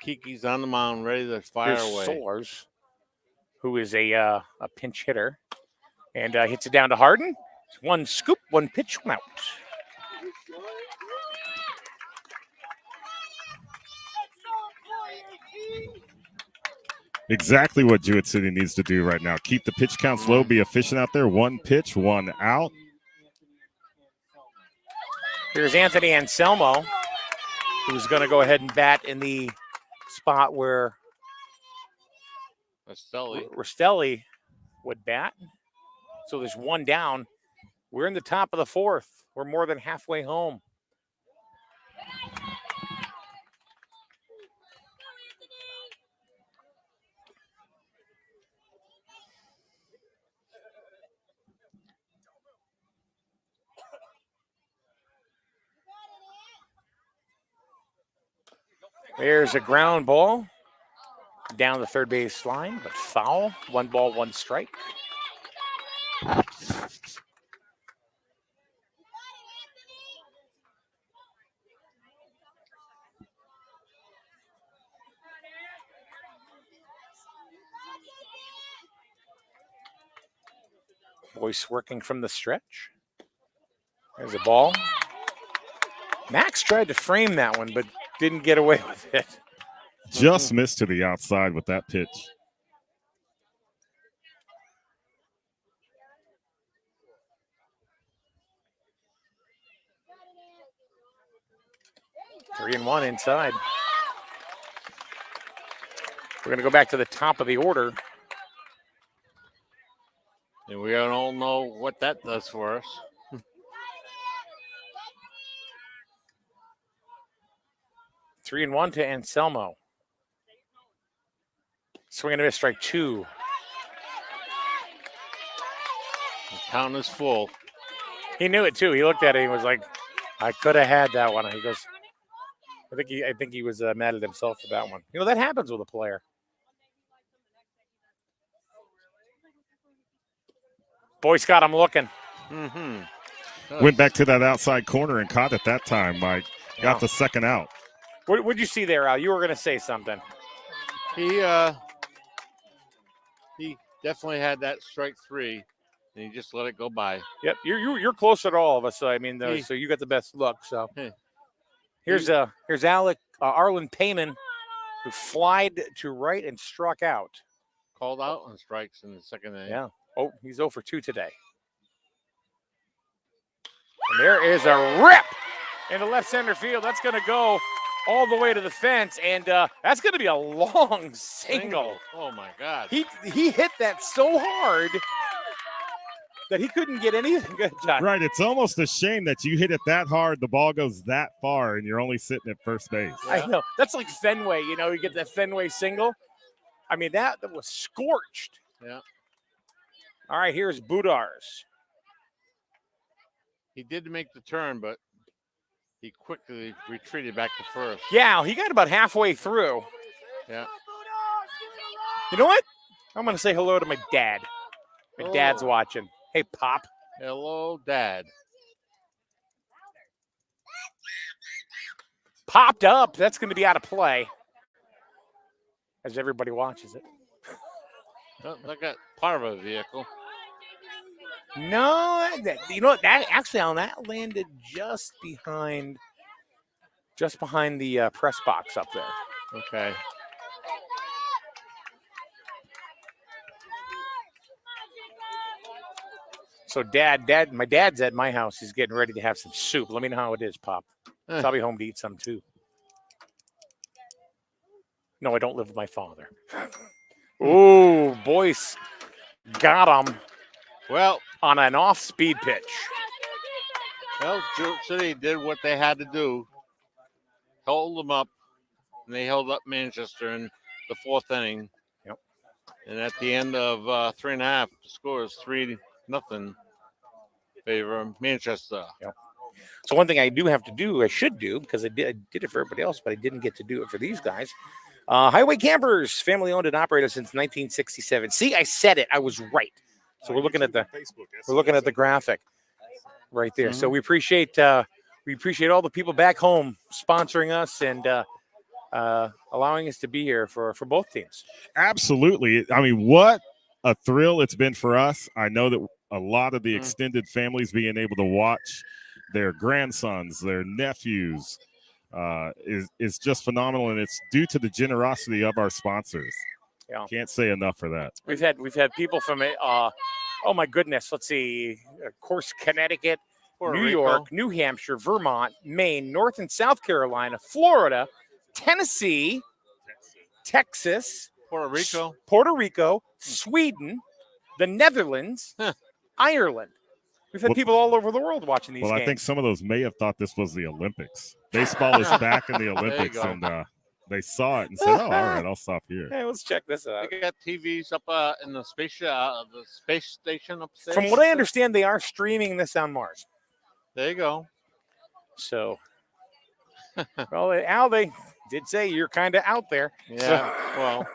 Kiki's on the mound, ready to fire Here's away. Solars, who is a pinch hitter, and hits it down to Harden. One scoop, one pitch, one out. Exactly what Jewett City needs to do right now. Keep the pitch counts low, be efficient out there. One pitch, one out. Here's Anthony Anselmo, who's going to go ahead and bat in the spot where Rastelli would bat. So there's one down. We're in the top of the fourth. We're more than halfway home. There's a ground ball down the third base line, but foul. 1 ball, 1 strike. Boyce working from the stretch. There's a ball. Max tried to frame that one, but didn't get away with it. Just missed to the outside with that pitch. Three and one inside. We're going to go back to the top of the order. And we all know what that does for us. 3-1 to Anselmo. Swing and a miss, strike 2. The count is full. He knew it too. He looked at it and was like, I could have had that one. He goes, I think he was mad at himself for that one. You know, that happens with a player. Boyce got him looking. Went back to that outside corner and caught it that time, Mike. Got the second out. What did you see there, Al? You were going to say something. He definitely had that strike 3, and he just let it go by. Yep, you're closer to all of us. So I mean, so you got the best look. So here's Arlen Payman, who flied to right and struck out. Called out on strikes in the second inning. Yeah. Oh, he's 0 for 2 today. And there is a rip into left center field. That's going to go all the way to the fence, and that's going to be a long single. Oh my God! He hit that so hard that he couldn't get anything good done. Right, it's almost a shame that you hit it that hard, the ball goes that far, and you're only sitting at first base. Yeah. I know. That's like Fenway. You know, you get that Fenway single. I mean, that was scorched. Yeah. All right, here's Budars. He did make the turn, but he quickly retreated back to first. Yeah, he got about halfway through. Yeah. You know what? I'm going to say hello to my dad. My dad's watching. Hey, Pop. Hello, Dad. Popped up. That's going to be out of play as everybody watches it. Oh, I got part of a vehicle. No, you know what? That actually, Alan, that landed just behind the press box up there. Okay. So, my dad's at my house. He's getting ready to have some soup. Let me know how it is, Pop. So I'll be home to eat some too. No, I don't live with my father. Ooh, Boyce got him. Well, on an off-speed pitch. Well, Jewett City did what they had to do. Hold them up, and they held up Manchester in the 4th inning. Yep. And at the end of 3.5, the score is 3-0 favor of Manchester. Yep. So one thing I do have to do, I should do, because I did it for everybody else, but I didn't get to do it for these guys. Highway Campers, family owned and operated since 1967. See, I said it. I was right. So we're looking at the graphic right there. So we appreciate all the people back home sponsoring us and allowing us to be here for both teams. Absolutely. I mean, what a thrill it's been for us. I know that a lot of the extended families being able to watch their grandsons, their nephews, is just phenomenal, and it's due to the generosity of our sponsors. Yeah. Can't say enough for that. We've had people from oh my goodness, let's see, of course, Connecticut, New York, New Hampshire, Vermont, Maine, North and South Carolina, Florida, Tennessee, Texas, Puerto Rico, Sweden, the Netherlands, Ireland. We've had people all over the world watching these games. I think some of those may have thought this was the Olympics. Baseball is back in the Olympics, and they saw it and said, "Oh, all right, I'll stop here." Hey, let's check this out. They got TVs up in the space station upstairs. From what I understand, they are streaming this on Mars. There you go. So, well, Al, they did say you're kind of out there. Yeah, well,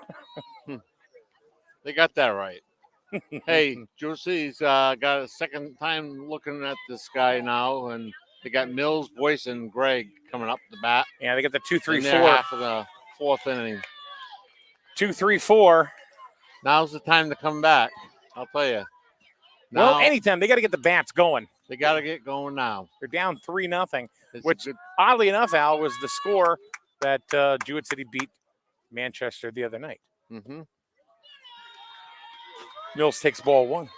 they got that right. Hey, Jewett City's got a second time looking at this guy now, and they got Mills, Boyce, and Gregg coming up the bat. Yeah, they got the 2-3-4. Half of the fourth inning. 2-3-4. Now's the time to come back. I'll tell you. Well, anytime they got to get the bats going. They got to get going now. They're down 3-0, which oddly enough, Al, was the score that Jewett City beat Manchester the other night. Mm-hmm. Mills takes ball one.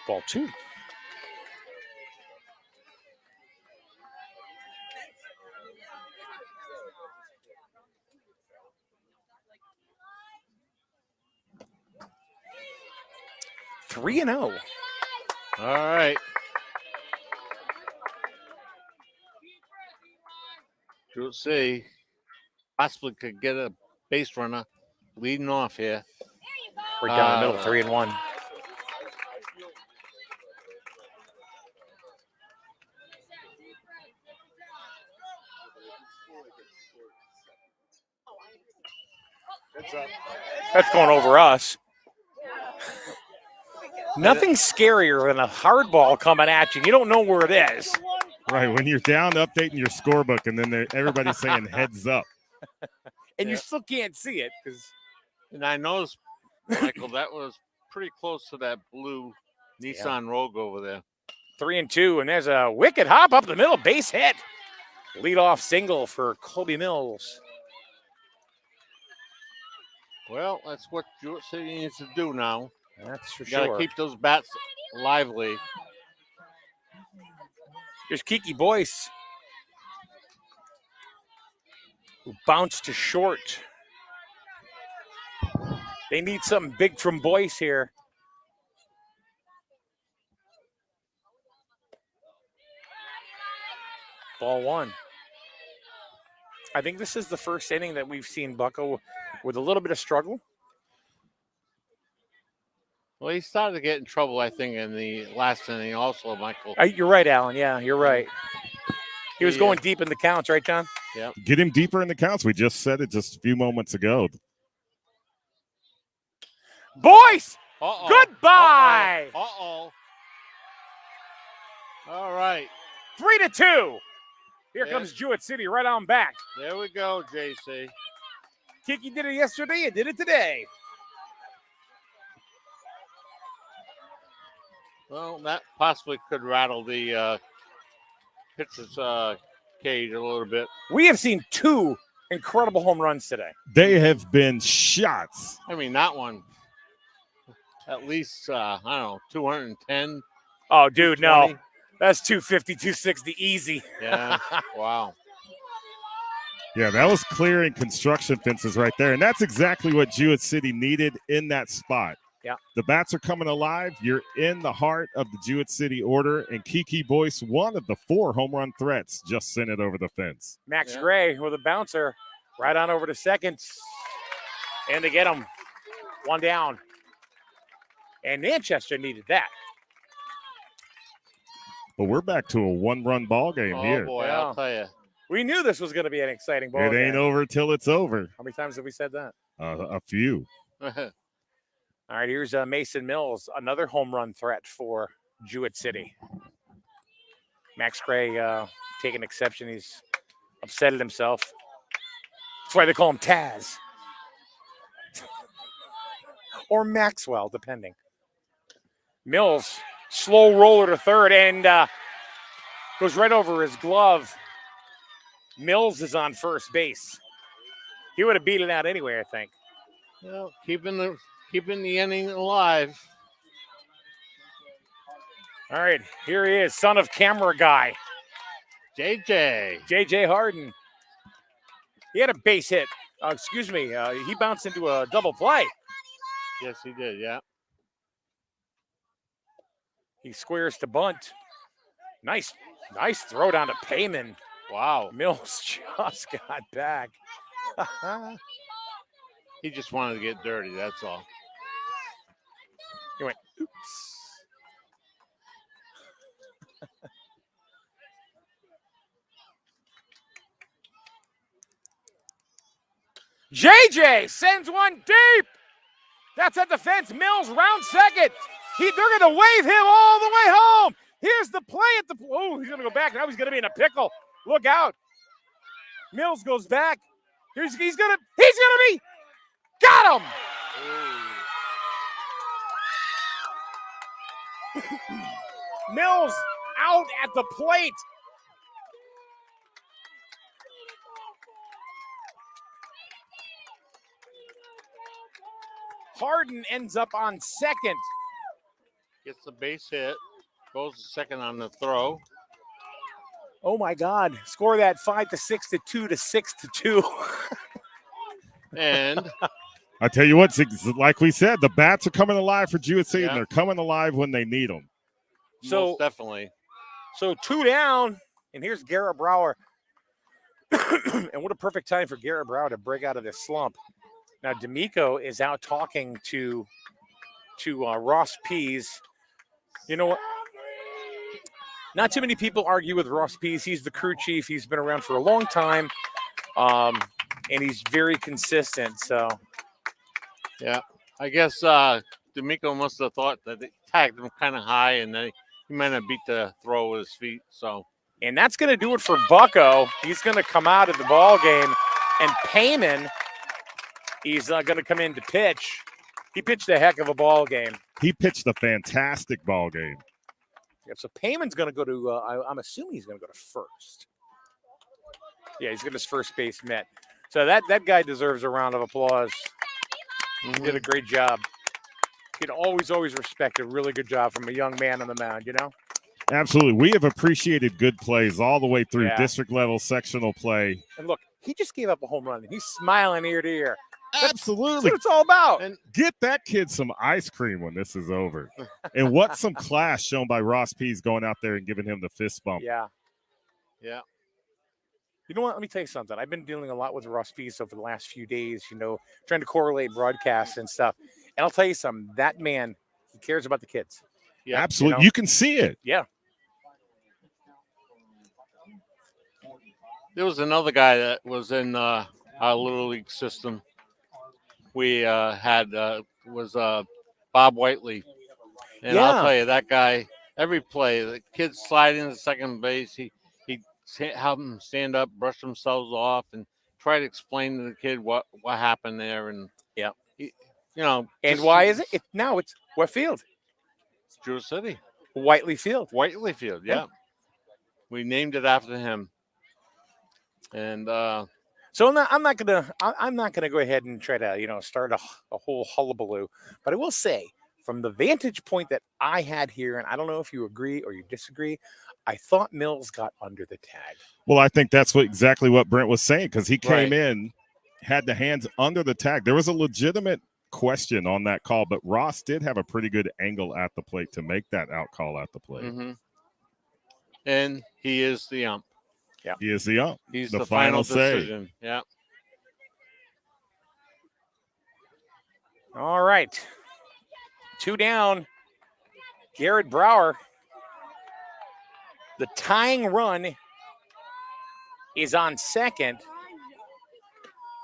Ball two. Three and 0. All right. Jewett City possibly could get a base runner leading off here. We're down the middle, 3 and 1. That's going over us. Nothing scarier than a hard ball coming at you. You don't know where it is. Right, when you're down updating your scorebook, and then everybody's saying heads up. And you still can't see it. And I noticed, Michael, that was pretty close to that blue Nissan Rogue over there. 3 and 2, and there's a wicked hop up the middle, base hit. Leadoff single for Colby Mills. Well, that's what Jewett City needs to do now. That's for sure. Got to keep those bats lively. Here's Kiki Boyce, who bounced to short. They need something big from Boyce here. Ball one. I think this is the first inning that we've seen Bucko with a little bit of struggle. Well, he started to get in trouble, I think, in the last inning also, Michael. You're right, Alan. Yeah, you're right. He was going deep in the counts, right, John? Yeah. Get him deeper in the counts. We just said it just a few moments ago. Boyce! Uh-oh. Goodbye! Uh-oh. All right. 3-2. Here comes Jewett City right on back. There we go, JC. Kiki did it yesterday and did it today. Well, that possibly could rattle the pitcher's cage a little bit. We have seen 2 incredible home runs today. They have been shots. I mean, that one, at least, I don't know, 210. Oh, dude, no. That's 250, 260 easy. Yeah, wow. Yeah, that was clearing construction fences right there. And that's exactly what Jewett City needed in that spot. Yeah. The bats are coming alive. You're in the heart of the Jewett City order, and Kiki Boyce, one of the 4 home run threats, just sent it over the fence. Max Gray with a bouncer right on over to second. And they get him 1 down. And Manchester needed that. But we're back to a 1-run ball game here. Oh, boy, Yeah. I'll tell you. We knew this was going to be an exciting ball It ain't game. over till it's over. How many times have we said that? A few. All right, here's Mason Mills, another home run threat for Jewett City. Max Gray taking exception. He's upset at himself. That's why they call him Taz. Or Maxwell, depending. Mills, slow roller to third, and goes right over his glove. Mills is on first base. He would have beat it out anyway, I think. Well, keeping the inning alive. All right, here he is, son of camera guy, JJ. Harden. He had a base hit. He bounced into a double play. Yes, he did, yeah. He squares to bunt. Nice throw down to Payman. Wow. Mills just got back. He just wanted to get dirty, that's all. He went, oops. JJ sends one deep. That's at the fence. Mills round second. They're going to wave him all the way home. Here's the play at the. Oh, he's going to go back. Now he's going to be in a pickle. Look out. Mills goes back. He's going to be. Got him. Mills out at the plate. Harden ends up on second. Gets the base hit. Goes to second on the throw. Oh my God! Score that 5-6 to 2 to 6 to 2. And I tell you what, like we said, the bats are coming alive for Jewett City, and Yeah. they're coming alive when they need them. most definitely. So 2 down, and here's Garrett Brower. And what a perfect time for Garrett Brower to break out of this slump. Now D'Amico is out talking to Ross Pease. You know what? Not too many people argue with Ross Pease. He's the crew chief. He's been around for a long time, and he's very consistent. So, Yeah. I guess D'Amico must have thought that they tagged him kind of high, and then he might have beat the throw with his feet. So, and that's going to do it for Bucko. He's going to come out of the ball game, and Payman, he's going to come in to pitch. He pitched a heck of a ball game. He pitched a fantastic ball game. Yeah, so Payman's going to go to, I'm assuming he's going to go to first. Yeah, he's got his first base met. So that guy deserves a round of applause. He did a great job. You'd always respect a really good job from a young man on the mound, you know? Absolutely. We have appreciated good plays all the way through Yeah. district level, sectional play. And look, he just gave up a home run. He's smiling ear to ear. That's Absolutely. what it's all about. and Get that kid some ice cream when this is over. And what some class shown by Ross Pease going out there and giving him the fist bump. Yeah. yeah, You know what? Let me tell you something. I've been dealing a lot with Ross Pease over the last few days, trying to correlate broadcasts and stuff. And I'll tell you something. That man, he cares about the kids. yeah. Absolutely. You can see it. Yeah. There was another guy that was in our little league system. We had was Bob Whiteley, and Yeah. I'll tell you that guy. Every play, the kids slide into second base. He help them stand up, brush themselves off, and try to explain to the kid what happened there. And Yeah. and Why is it? Now it's what field? It's Jewett City, Whiteley Field. Whiteley Field. Yeah, we named it after him. And So I'm not gonna go ahead and try to start a whole hullabaloo, but I will say from the vantage point that I had here, and I don't know if you agree or you disagree, I thought Mills got under the tag. Well, I think that's exactly what Brent was saying, because he came Right. in, had the hands under the tag. There was a legitimate question on that call, but Ross did have a pretty good angle at the plate to make that out call at the plate. Mm-hmm. And he is the ump. Yeah. He is the ump. He's The the final final say. decision. Yeah. All right. 2 down. Garrett Brower. The tying run is on second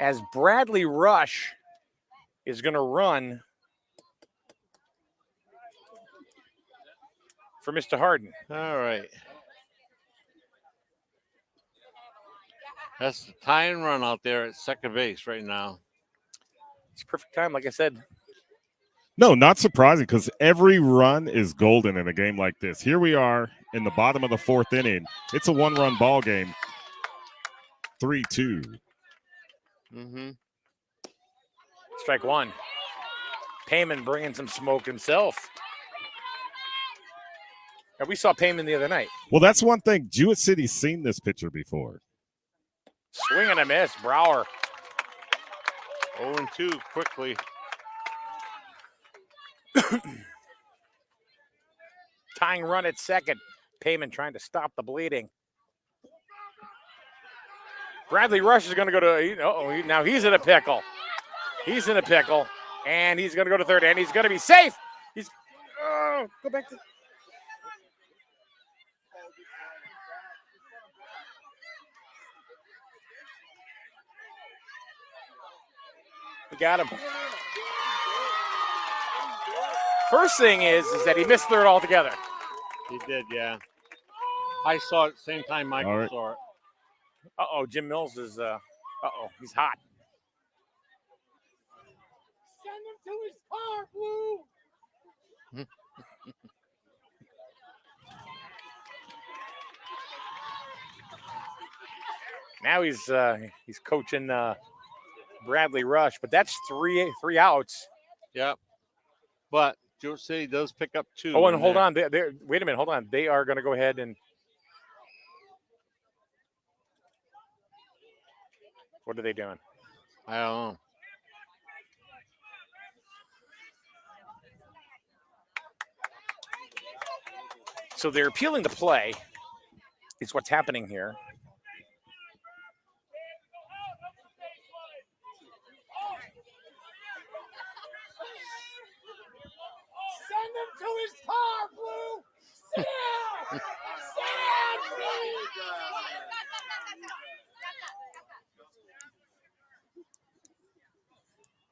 as Bradley Rush is going to run for Mr. Harden. All right. That's the tie and run out there at second base right now. It's a perfect time, like I said. No, not surprising because every run is golden in a game like this. Here we are in the bottom of the 4th inning. It's a 1-run ball game. 3-2. Mm-hmm. Strike one. Payman bringing some smoke himself. And we saw Payman the other night. Well, that's one thing. Jewett City's seen this pitcher before. Swing and a miss. Brower. 0-2 quickly. Tying run at second. Payman trying to stop the bleeding. Bradley Rush is going to go to, now he's in a pickle. He's in a pickle. And he's going to go to third, and he's going to be safe. Go back to. We got him. First thing is that he missed third altogether. He did, yeah. I saw it same time Michael saw it. Jim Mills is, he's hot. Send him to his car, Blue. Now he's coaching Bradley Rush, but that's three outs. Yep. But Jewett City does pick up 2. Oh, and hold on. Wait a minute. Hold on. They are going to go ahead and. What are they doing? I don't know. So they're appealing the play. Is what's happening here. Send him to his car, Blue. Sit down. Sit down,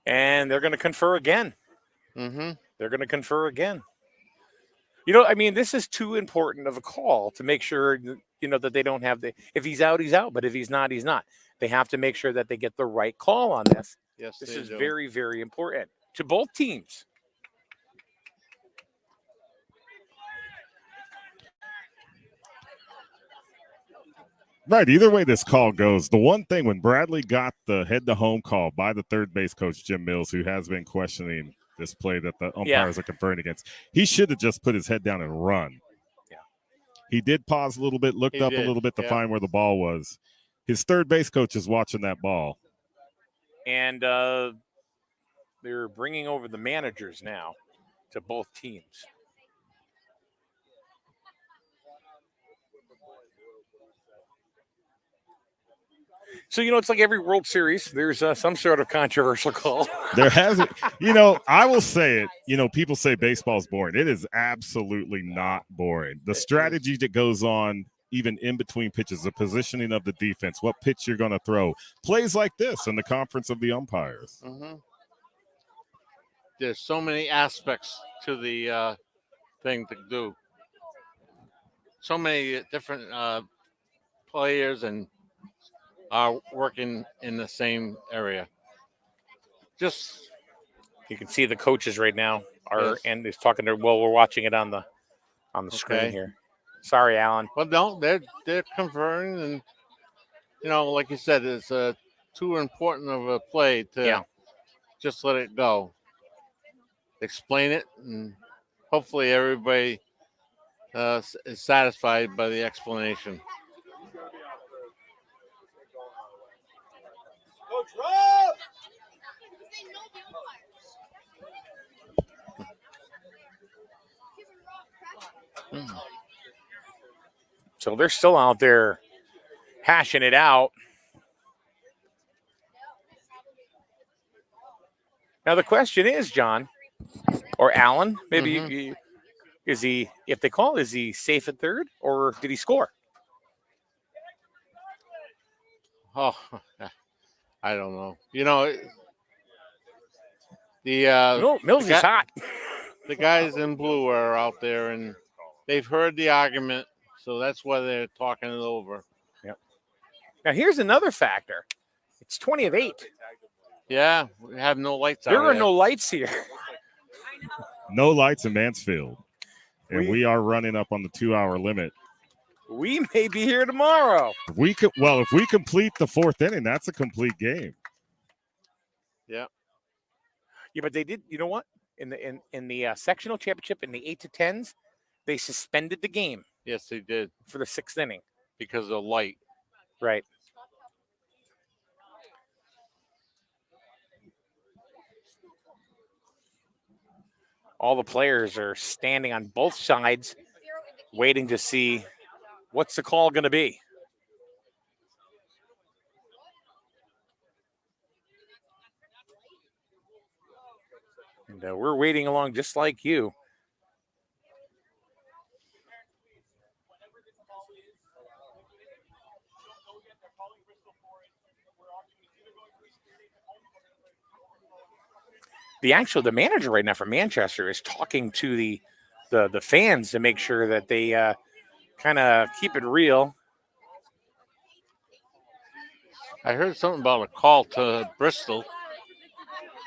And they're going to confer again. Mm-hmm. They're going to confer again. This is too important of a call to make sure, that they don't have if he's out, he's out. But if he's not, he's not. They have to make sure that they get the right call on this. Yes, This they is do. very, very important to both teams. Right. Either way this call goes, the one thing when Bradley got the head-to-home call by the third base coach, Jim Mills, who has been questioning this play that the umpires are conferring against, he should have just put his head down and run. Yeah. He did pause a little bit, looked up a little bit to find where the ball was. His third base coach is watching that ball. And they're bringing over the managers now to both teams. So, it's like every World Series, there's some sort of controversial call. There hasn't, I will say it, people say baseball's boring. It is absolutely not boring. The strategy that goes on, even in between pitches, the positioning of the defense, what pitch you're going to throw, plays like this in the conference of the umpires. Mm-hmm. There's so many aspects to the thing to do. So many different players and are working in the same area. Just you can see the coaches right now Yes. and he's talking to. Well, we're watching it on the screen here. Sorry, Alan. well, no, they're conferring, and like you said, it's too important of a play to just let it go. Explain it, and hopefully everybody is satisfied by the explanation. Coach Rob. So they're still out there hashing it out. Now the question is, John or Alan, maybe is he? If they call, is he safe at third or did he score? Oh, I don't know. You know, the Mills is hot. the guys in blue are out there and they've heard the argument, so that's why they're talking it over. Yep. Now here's another factor. It's 20 of 8. Yeah, we have no lights out There are there. no lights here. No lights in Mansfield. And we are running up on the 2-hour limit. We may be here tomorrow. If we complete the 4th inning, that's a complete game. Yeah. Yeah, but they did. You know what? In the sectional championship in the 8 to 10s, they suspended the game. Yes, they did for the 6th inning because of light. Right. All the players are standing on both sides, waiting to see what's the call going to be. And we're waiting along just like you. The manager right now for Manchester is talking to the fans to make sure that they kind of keep it real. I heard something about a call to Bristol.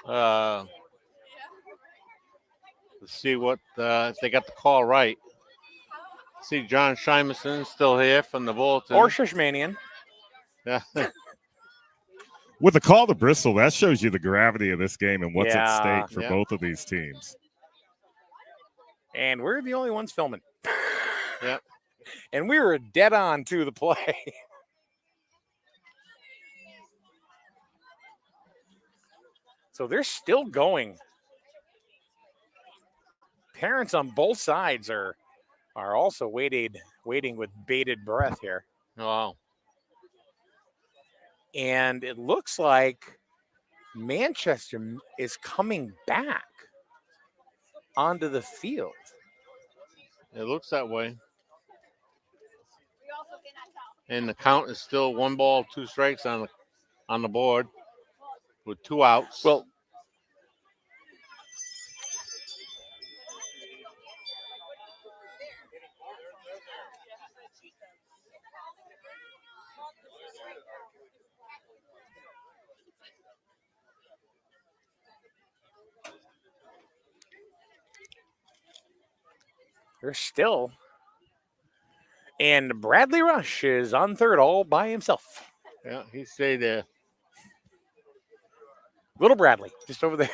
Let's see what if they got the call right. See John Shimerson still here from the Bulletin. Or Shishmanian. Yeah. With the call to Bristol, that shows you the gravity of this game and what's at stake for Yeah. both of these teams. And we're the only ones filming. Yep. And we were dead on to the play. So they're still going. Parents on both sides are also waiting with bated breath here. Wow. And it looks like Manchester is coming back onto the field. It looks that way. And the count is still 1 ball, 2 strikes on the board with 2 outs. Well, they're still. And Bradley Rush is on third all by himself. Yeah, he stayed there. Little Bradley, just over there.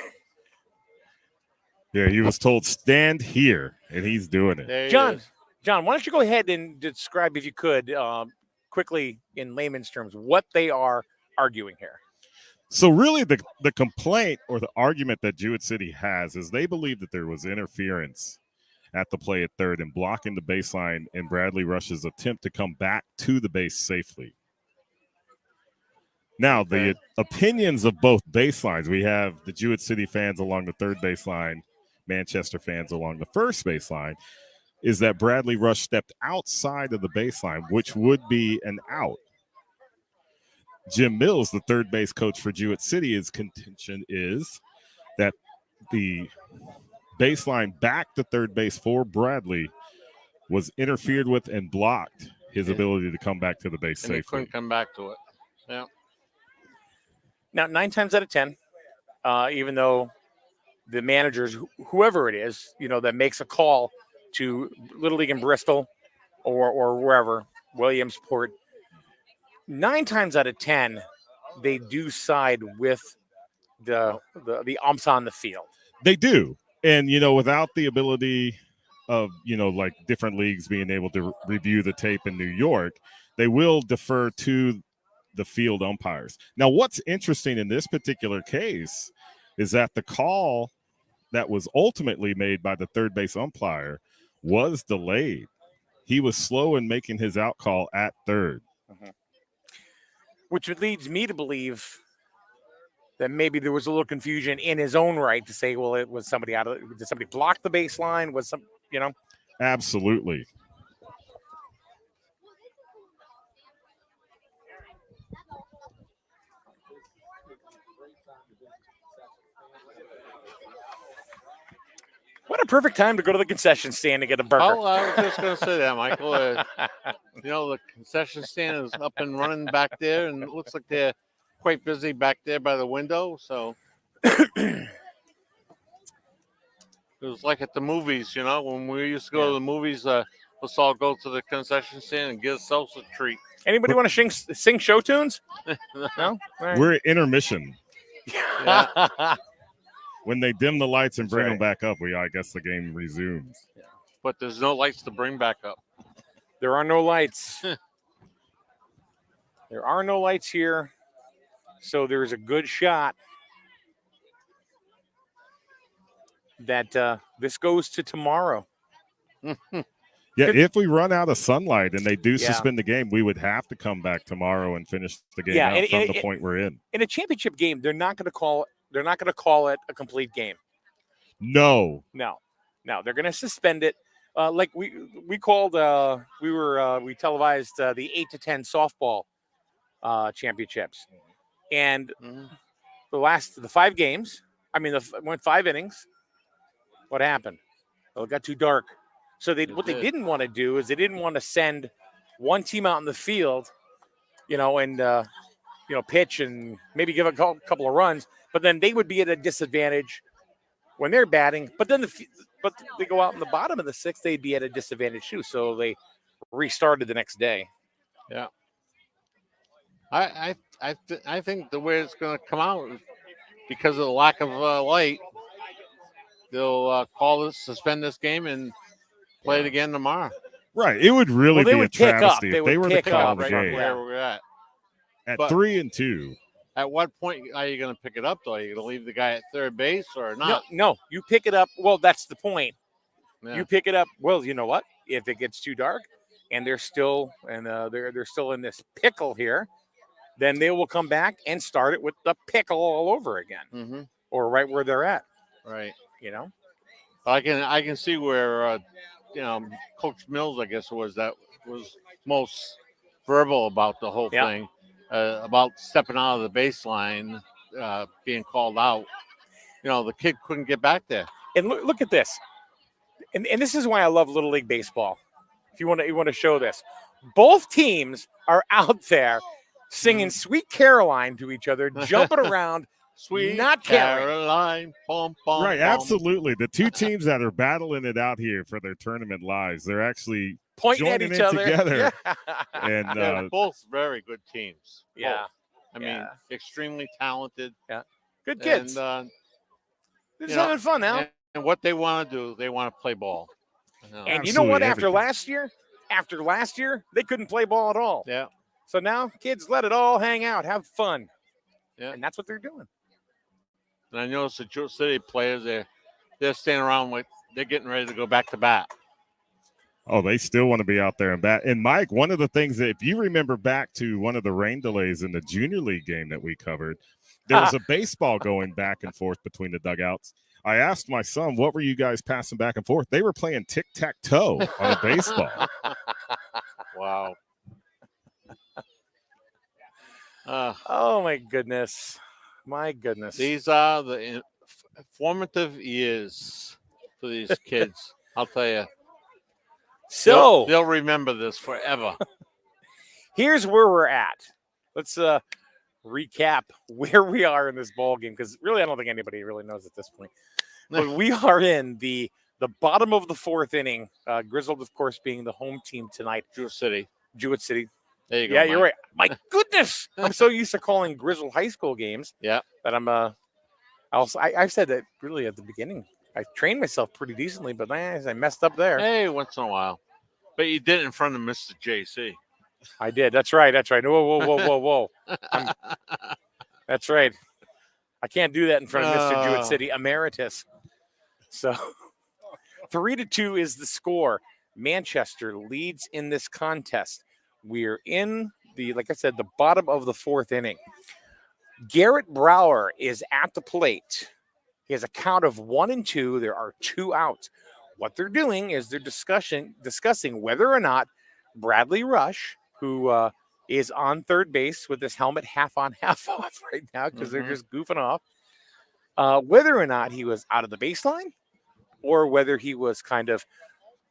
Yeah, he was told stand here, and he's doing it. There he John, is. John, why don't you go ahead and describe, if you could, quickly in layman's terms, what they are arguing here. So really the complaint or the argument that Jewett City has is they believe that there was interference at the play at third and blocking the baseline in Bradley Rush's attempt to come back to the base safely. Now, the opinions of both baselines, we have the Jewett City fans along the third baseline, Manchester fans along the first baseline, is that Bradley Rush stepped outside of the baseline, which would be an out. Jim Mills, the third base coach for Jewett City, his contention is that the baseline back to third base for Bradley was interfered with and blocked his ability to come back to the base And safely. he couldn't come back to it. Yeah. Now, 9 times out of 10, even though the managers, whoever it is, that makes a call to Little League in Bristol or wherever, Williamsport, 9 times out of 10, they do side with the umps on the field. They do. And, without the ability of, like different leagues being able to review the tape in New York, they will defer to the field umpires. Now, what's interesting in this particular case is that the call that was ultimately made by the third base umpire was delayed. He was slow in making his out call at third. Which leads me to believe that maybe there was a little confusion in his own right to say, well, it was somebody did somebody block the baseline? Was some, Absolutely. What a perfect time to go to the concession stand to get a burger. Oh, I was just going to say that, Michael. The concession stand is up and running back there, and it looks like they're quite busy back there by the window. So it was like at the movies, when we used to go to the movies. Let's all go to the concession stand and get ourselves a treat. Anybody want to sing show tunes? No? All right. We're at intermission. Yeah. When they dim the lights and bring That's them back up, I guess the game resumes. But there's no lights to bring back up. There are no lights. There are no lights here. So there's a good shot that this goes to tomorrow. Yeah, if we run out of sunlight and they do suspend the game, we would have to come back tomorrow and finish the game out from the point we're in. In a championship game, they're not going to call it a complete game. No. They're going to suspend it. Like we called, we televised the 8 to 10 softball championships, and the 5 games. I mean, went 5 innings. What happened? Well, it got too dark. So they didn't want to do is they didn't want to send one team out in the field, and pitch and maybe give a couple of runs, but then they would be at a disadvantage when they're batting. But then but they go out in the bottom of the 6th, they'd be at a disadvantage too. So they restarted the next day. Yeah. I think the way it's going to come out is because of the lack of light, they'll suspend this game and play it again tomorrow. Right. It would really be a travesty if they were to call the game where we're at. At 3-2. At what point are you going to pick it up, though? Are you going to leave the guy at third base or not? No, you pick it up. Well, that's the point. Yeah. You pick it up. Well, you know what? If it gets too dark and they're still in this pickle here, then they will come back and start it with the pickle all over again, or right where they're at. Right. I can see where Coach Mills, I guess, was most verbal about the whole thing, about stepping out of the baseline, being called out. The kid couldn't get back there. And look at this, and this is why I love Little League baseball. If you want to show this, both teams are out there singing "Sweet Caroline" to each other, jumping around. Sweet not Caroline, pom, pom, right, pom. Absolutely. The two teams that are battling it out here for their tournament lives, they're actually pointing joining at each other together. Yeah. And they're both very good teams. Yeah. Both. I mean, extremely talented. Yeah. Good kids. And, this is having fun now. And what they want to do, they want to play ball. And you know what? After last year, they couldn't play ball at all. Yeah. So now, kids, let it all hang out, have fun. Yeah. And that's what they're doing. And I noticed the Jewett City players, they're standing around like they're getting ready to go back to bat. Oh, they still want to be out there and bat. And Mike, one of the things that if you remember back to one of the rain delays in the junior league game that we covered, there was a baseball going back and forth between the dugouts. I asked my son, what were you guys passing back and forth? They were playing tic-tac-toe on a baseball. Wow. Oh, my goodness. My goodness. These are the formative years for these kids. I'll tell you. So they'll remember this forever. Here's where we're at. Let's recap where we are in this ball game, because really I don't think anybody really knows at this point. But we are in the bottom of the 4th inning. Grizzled, of course, being the home team tonight. Jewett City. There you go. Yeah, you're right. My goodness, I'm so used to calling Grizzled high school games. Yeah. That I'm. I've said that really at the beginning. I trained myself pretty decently, but I messed up there. Hey, once in a while. But you did it in front of Mr. JC. I did. That's right. Whoa. That's right. I can't do that in front of Mr. Jewett City Emeritus. So 3-2 is the score. Manchester leads in this contest. We're in like I said, the bottom of the fourth inning. Garrett Brower is at the plate. He has a count of 1 and 2. There are 2 outs. What they're doing is they're discussing whether or not Bradley Rush, who is on third base with his helmet half on, half off right now because they're just goofing off, whether or not he was out of the baseline or whether he was kind of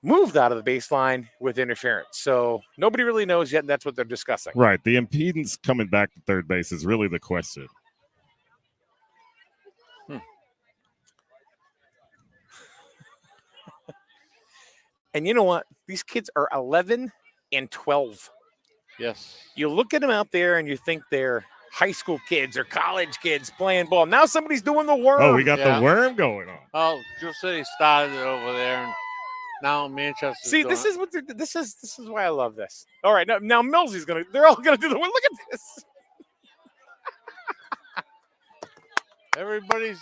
moved out of the baseline with interference. So nobody really knows yet, and that's what they're discussing. Right. The impedance coming back to third base is really the question. And you know what? These kids are 11 and 12. Yes. You look at them out there and you think they're high school kids or college kids playing ball. Now somebody's doing the worm. Oh, we got the worm going on. Oh, Jewett City started it over there, and now Manchester. See, this is what this is why I love this. All right, now Millsy's gonna. They're all gonna do the worm. Look at this. Everybody's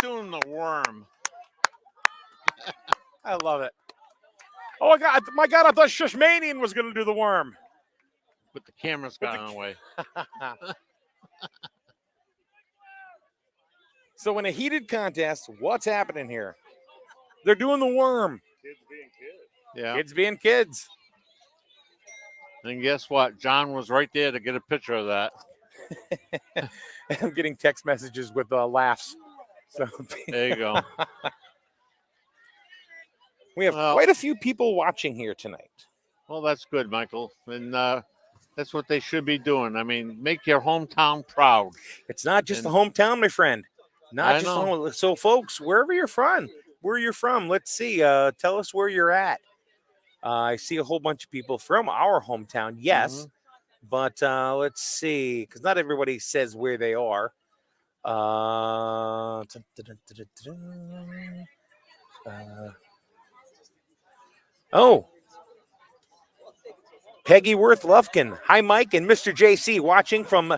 doing the worm. I love it. Oh my God! I thought Shushmanian was gonna do the worm. But the camera's got in the way. So in a heated contest, what's happening here? They're doing the worm. Kids being kids. Yeah. Kids being kids. And guess what? John was right there to get a picture of that. I'm getting text messages with laughs. So There you go. we have quite a few people watching here tonight. Well, that's good, Michael. And that's what they should be doing. I mean, make your hometown proud. It's not just the hometown, my friend. Not I just know. the home. So, folks, wherever you're from, let's see. Tell us where you're at. I see a whole bunch of people from our hometown, yes. But let's see, because not everybody says where they are. Peggy Worth Lufkin. Hi, Mike and Mr. JC, watching from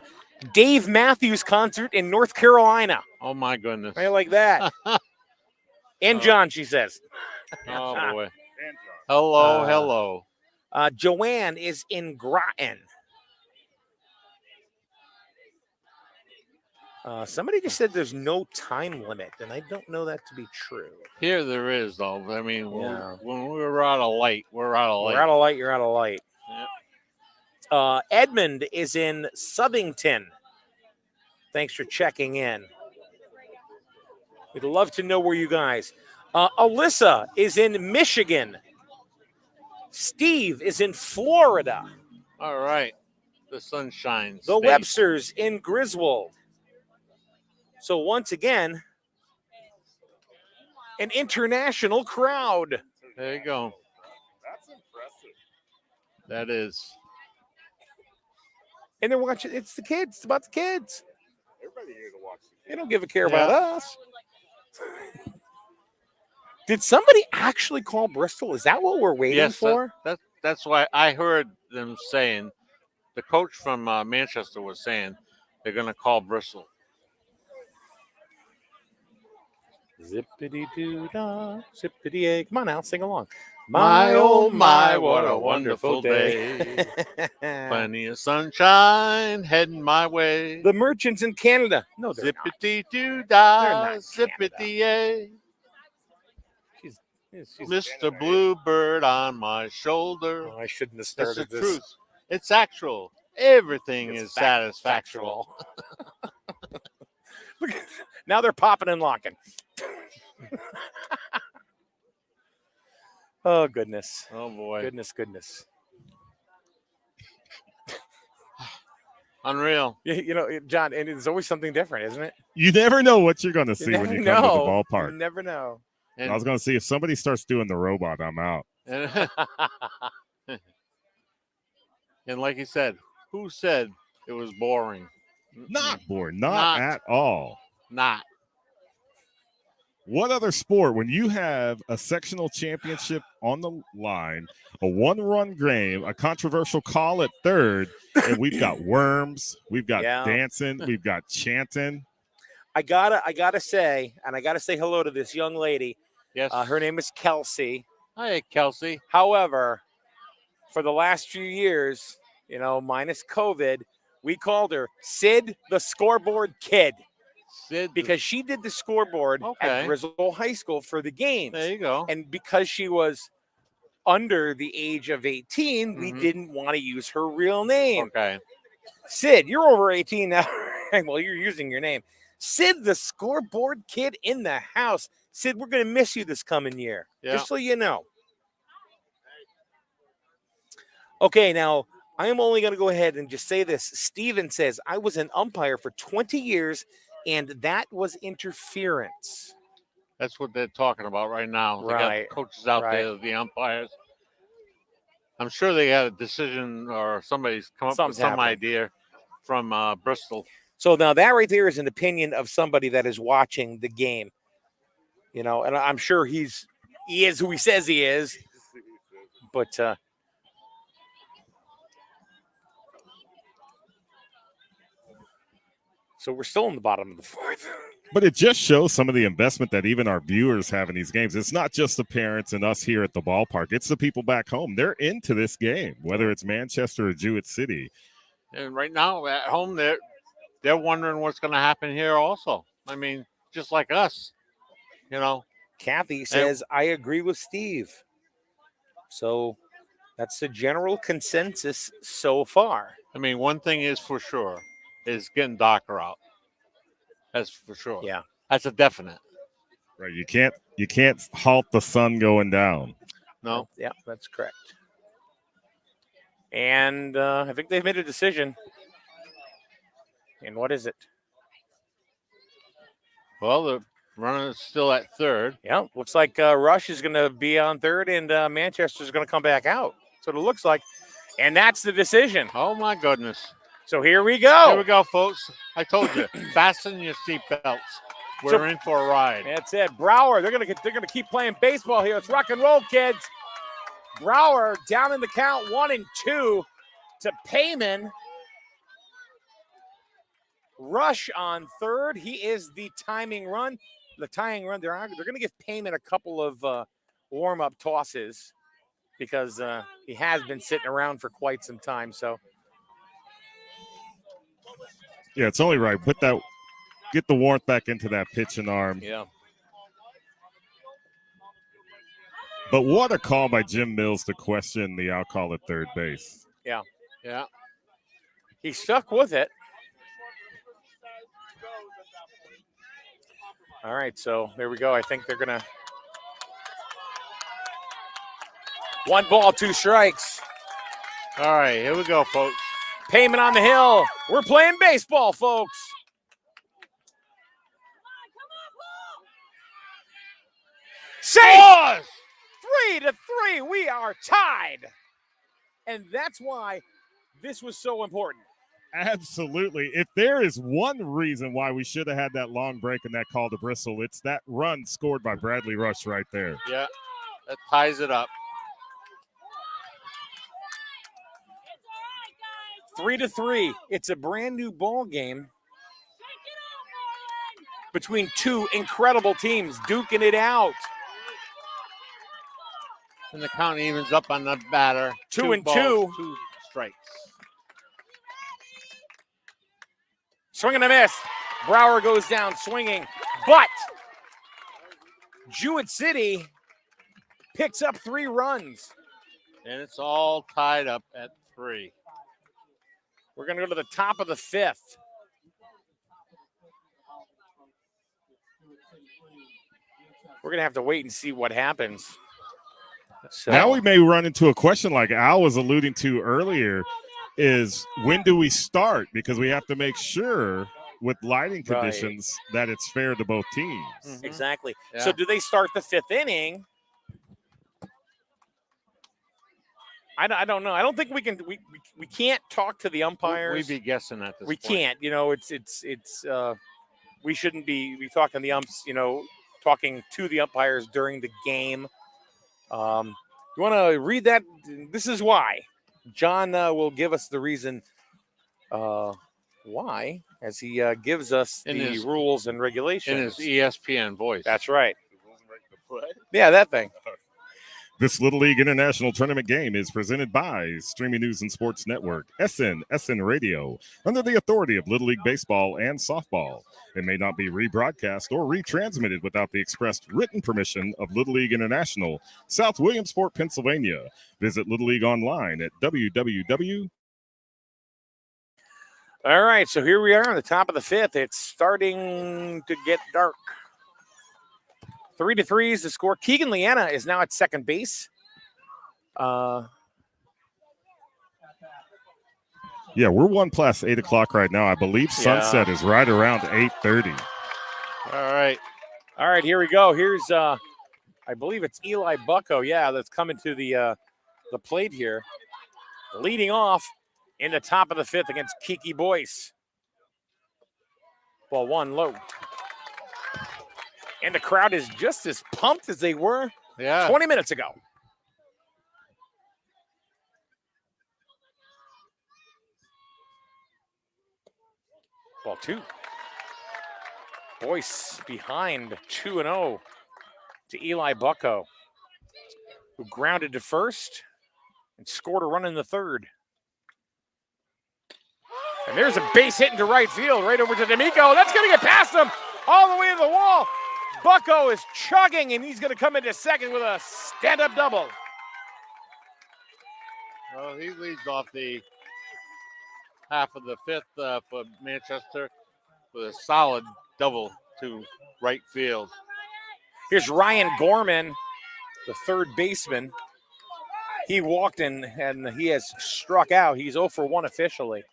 Dave Matthews concert in North Carolina. Oh, my goodness. Right like that. And John, she says. Oh, boy. Hello. Joanne is in Groton. Somebody just said there's no time limit, and I don't know that to be true. Here there is, though. I mean, Yeah. when we're out of light, we're out of light. You're out of light. You're out of light. Yeah. Edmund is in Southington. Thanks for checking in. We'd love to know where you guys. Alyssa is in Michigan. Steve is in Florida. All right. The sunshine. The state. Websters in Griswold. So once again, an international crowd. There you go. That's impressive. That is. And they're watching. It's the kids. It's about the kids. Everybody here to watch. They don't give a care about us. Did somebody actually call Bristol? Is that what we're waiting Yes, for? that's why I heard them saying, the coach from Manchester was saying they're going to call Bristol. Zippity doo dah, zippity a. Come on now, sing along. My, oh my, what a wonderful day. Plenty of sunshine heading my way. The merchants in Canada. No, they're not. Zippity doo They're dah, not zippity yay. She's Mr. Bluebird on my shoulder. Oh, I shouldn't have It's started the this. truth. It's actual. Everything It's is satisfactual. Look, now they're popping and locking. Oh, goodness. Oh, boy. Goodness. Unreal. You know, John, and it's always something different, isn't it? You never know what you're going to You see never when you know. come to the ballpark. You never know. I was going to see if somebody starts doing the robot, I'm out. And like you said, who said it was boring? Not bored. Not at all. Not. What other sport, when you have a sectional championship on the line, a one-run game, a controversial call at third, and we've got worms, we've got dancing, we've got chanting. I gotta say, and I gotta say hello to this young lady. Yes. Her name is Kelsey. Hi, Kelsey. However, for the last few years, minus COVID, we called her Sid the Scoreboard Kid Sid. because she did the scoreboard at Okay. Grizzle High School for the games. There you go. And because she was under the age of 18, we Mhm. didn't want to use her real name. Okay. Sid, you're over 18 now. Well, you're using your name. Sid the Scoreboard Kid in the house. Sid, we're going to miss you this coming year. Yeah. Just so you know. Okay, now I am only going to go ahead and just say this. Steven says, I was an umpire for 20 years, and that was interference. That's what they're talking about right now. They Right. got coaches out there, the umpires. I'm sure they had a decision or somebody's come up Something's with some happened. idea from Bristol. So now that right there is an opinion of somebody that is watching the game. And I'm sure he is who he says he is. But so we're still in the bottom of the fourth. But it just shows some of the investment that even our viewers have in these games. It's not just the parents and us here at the ballpark. It's the people back home. They're into this game, whether it's Manchester or Jewett City. And right now at home, they're wondering what's going to happen here also. I mean, just like us, Kathy says, I agree with Steve. So that's the general consensus so far. I mean, one thing is for sure is getting darker out. That's for sure. Yeah. That's a definite. Right. You can't halt the sun going down. No. Yeah, that's correct. And I think they've made a decision. And what is it? Well, the runner is still at third. Yeah, looks like Rush is going to be on third and Manchester's going to come back out. That's what it looks like. And that's the decision. Oh, my goodness. So here we go. Here we go, folks. I told you, fasten your seatbelts. We're in for a ride. That's it. Brower, they're gonna keep playing baseball here. It's rock and roll, kids. Brower down in the count, 1-2 to Payman. Rush on third. He is the tying run. They're going to give Payman a couple of warm-up tosses because he has been sitting around for quite some time. So, yeah, it's only right. Get the warmth back into that pitching arm. yeah. But what a call by Jim Mills to question the out call at third base. Yeah. Yeah. He stuck with it. All right, so there we go. I think they're going to. 1 ball, 2 strikes. All right, here we go, folks. Payman on the hill. We're playing baseball, folks. Safe! 3-3. We are tied. And that's why this was so important. Absolutely. If there is one reason why we should have had that long break and that call to Bristol, it's that run scored by Bradley Rush right there. Yeah, that ties it up. 3-3. It's a brand new ball game between two incredible teams duking it out. And the count evens up on the batter. 2-2. 2 strikes. Swing and a miss. Brower goes down swinging, but Jewett City picks up 3 runs. And it's all tied up at 3. We're going to go to the top of the 5th. We're going to have to wait and see what happens. So, now we may run into a question like Al was alluding to earlier is when do we start? Because we have to make sure with lighting conditions that it's fair to both teams. Mm-hmm. Exactly. Yeah. So do they start the 5th inning? I don't know. I don't think we can. We can't talk to the umpires. We'd be guessing at this We point. can't. It's we shouldn't be talking the umps. Talking to the umpires during the game. You want to read that? This is why. John will give us the reason why as he gives us In the his- rules and regulations. In his ESPN voice. That's right. Yeah, that thing. This Little League International Tournament game is presented by Streaming News and Sports Network, SN Radio, under the authority of Little League Baseball and Softball. It may not be rebroadcast or retransmitted without the expressed written permission of Little League International, South Williamsport, Pennsylvania. Visit Little League online at www. All right, so here we are on the top of the fifth. It's starting to get dark. 3-3 is the score. Keegan Leanna is now at second base. Yeah, we're 1 past 8 o'clock right now. I believe sunset is right around 8:30. All right, here we go. Here's, I believe it's Eli Bucko. Yeah, that's coming to the plate here. Leading off in the top of the fifth against Kiki Boyce. Ball one low. And the crowd is just as pumped as they were 20 minutes ago. Ball two. Boyce behind 2-0 to Eli Bucko, who grounded to first and scored a run in the third. And there's a base hit into right field, right over to D'Amico. That's going to get past him all the way to the wall. Bucko is chugging, and he's going to come into second with a stand-up double. Well, he leads off the half of the fifth for Manchester with a solid double to right field. Here's Ryan Gorman, the third baseman. He walked in, and he has struck out. He's 0 for 1 officially.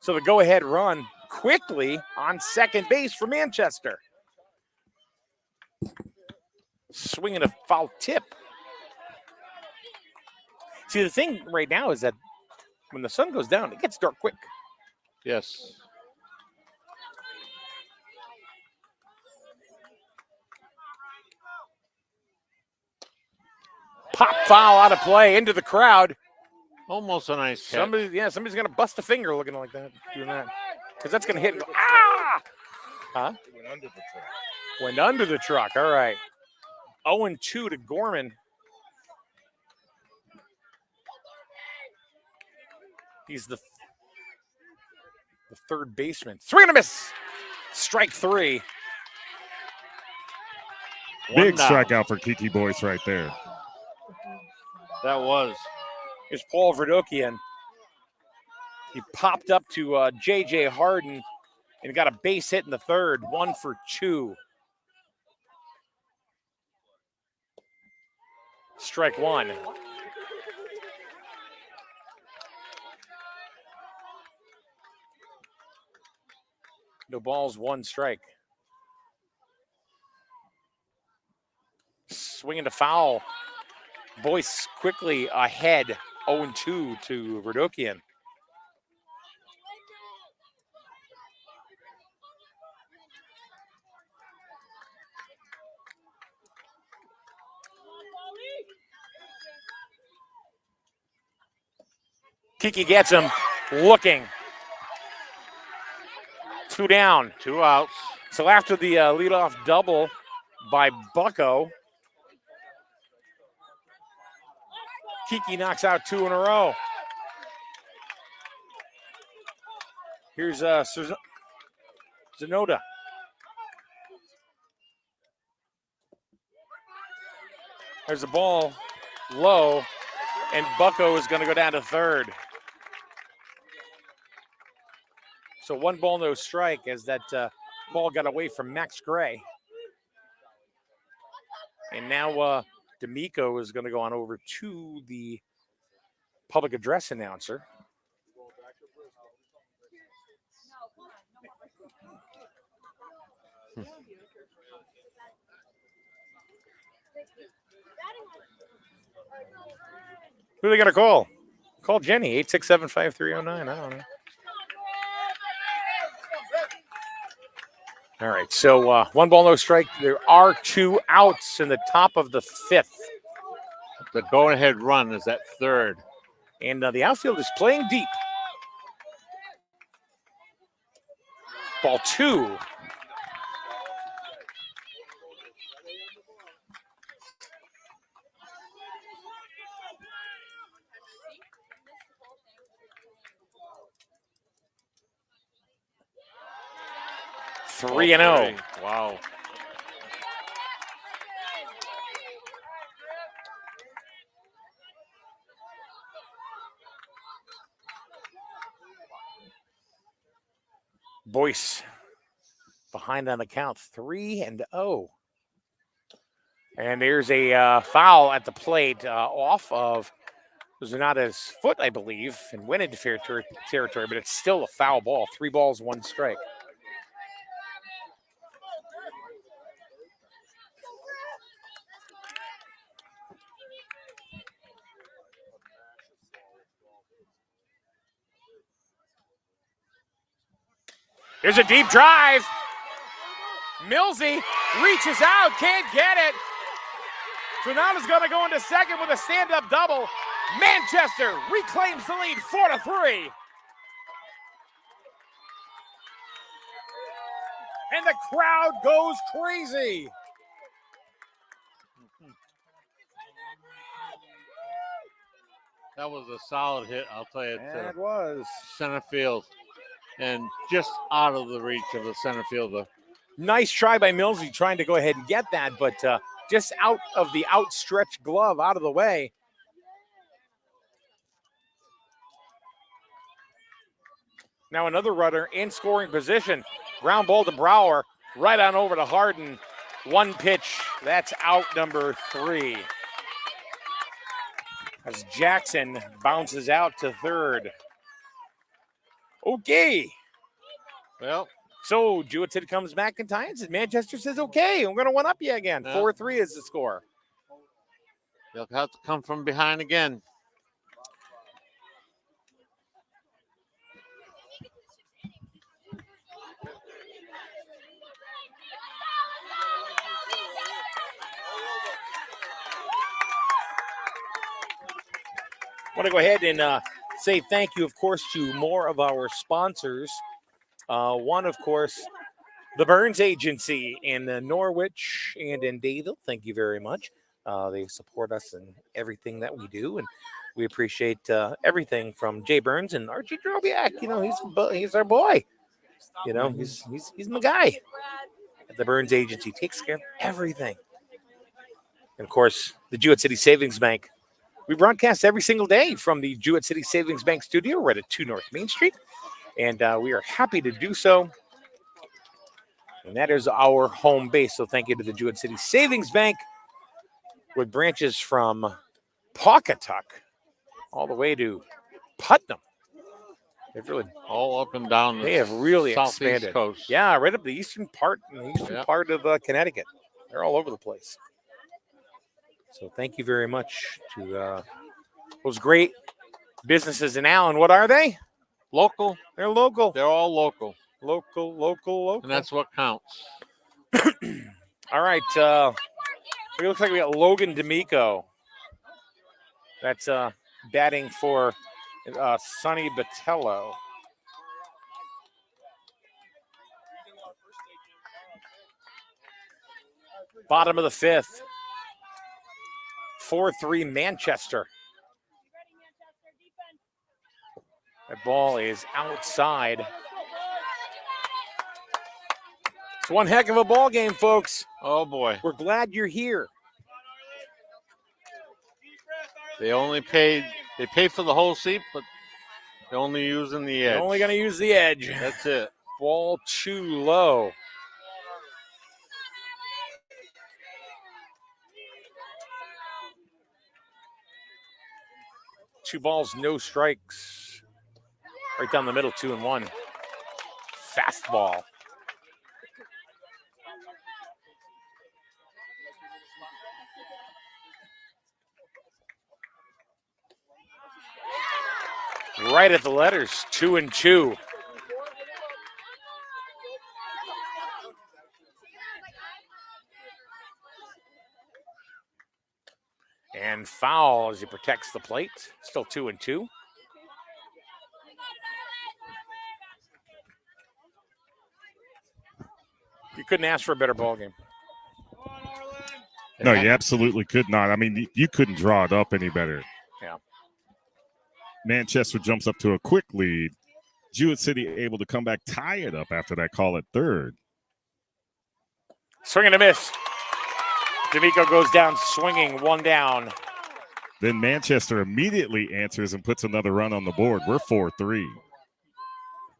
So the go-ahead run quickly on second base for Manchester. Swinging a foul tip. See, the thing right now is that when the sun goes down, it gets dark quick. Yes. Pop foul out of play into the crowd. Almost a nice catch. Somebody's gonna bust a finger looking like that, doing that, because that's gonna hit. And go, ah! Huh? It went under the truck. Went under the truck. All right. 0-2 to Gorman. He's the third baseman. Swing and a miss. Strike three. Big strikeout for Kiki Boyce right there. That was. Here's Paul Verdokian. He popped up to J.J. Harden and got a base hit in the third. 1 for 2. Strike one. No balls, 1 strike. Swinging to foul. Boyce quickly ahead, 0-2 to Verdokian. Kiki gets him, looking. 2 down. 2 outs. So after the leadoff double by Bucko, Kiki knocks out 2 in a row. Here's Zanoda. There's a ball low, and Bucko is going to go down to third. So 1 ball, no strike as that ball got away from Max Gray. And now D'Amico is going to go on over to the public address announcer. Who are they going to call? Call Jenny, 867-5309. I don't know. All right, so 1 ball, no strike. There are 2 outs in the top of the 5th. The go-ahead run is at third. And the outfield is playing deep. Ball 2. 3-0. Wow. Boyce behind on the count, 3-0. And there's a foul at the plate off of Zanata's foot, I believe, and went into fair territory, but it's still a foul ball. 3 balls, 1 strike. There's a deep drive. Millsy reaches out, can't get it. Zanata's going to go into second with a stand-up double. Manchester reclaims the lead 4-3. And the crowd goes crazy. That was a solid hit, I'll tell you. That was. Center field. And just out of the reach of the center fielder. Nice try by Millsy trying to go ahead and get that, but just out of the outstretched glove, out of the way. Now another runner in scoring position. Ground ball to Brower, right on over to Harden. 1 pitch, that's out number 3. As Jackson bounces out to third. Okay. Well, so Jewett City comes back and ties it. Manchester says, okay, I'm going to one-up you again. 4-3 is the score. They'll have to come from behind again. I want to go ahead and say thank you, of course, to more of our sponsors. One, of course, the Burns Agency in Norwich and in Dayville. Thank you very much. They support us in everything that we do, and we appreciate everything from Jay Burns and Archie Drobiak. You know, he's our boy. You know, he's my guy at the Burns Agency. Takes care of everything. And, of course, the Jewett City Savings Bank. We broadcast every single day from the Jewett City Savings Bank studio. We're at 2 North Main Street, and we are happy to do so. And that is our home base. So thank you to the Jewett City Savings Bank with branches from Pawcatuck all the way to Putnam. They've really all up and down. They have really Southeast expanded. Coast. Yeah, right up the eastern part of Connecticut. They're all over the place. So thank you very much to those great businesses in Allen. What are they? Local. They're local. They're all local. Local. And that's what counts. All right. It looks like we got Logan D'Amico. That's batting for Sonny Botello. Bottom of the 5th. 4-3 Manchester. That ball is outside. It's one heck of a ball game, folks. Oh, boy. We're glad you're here. They pay for the whole seat, but they're only using the edge. They're only going to use the edge. That's it. Ball too low. Two balls, no strikes. Right down the middle, 2-1. Fastball. Right at the letters, 2-2. And foul as he protects the plate. Still 2-2. You couldn't ask for a better ball game. No, you absolutely could not. I mean, you couldn't draw it up any better. Yeah. Manchester jumps up to a quick lead. Jewett City able to come back, tie it up after that call at third. Swing and a miss. D'Amico goes down swinging, 1 down. Then Manchester immediately answers and puts another run on the board. We're 4-3.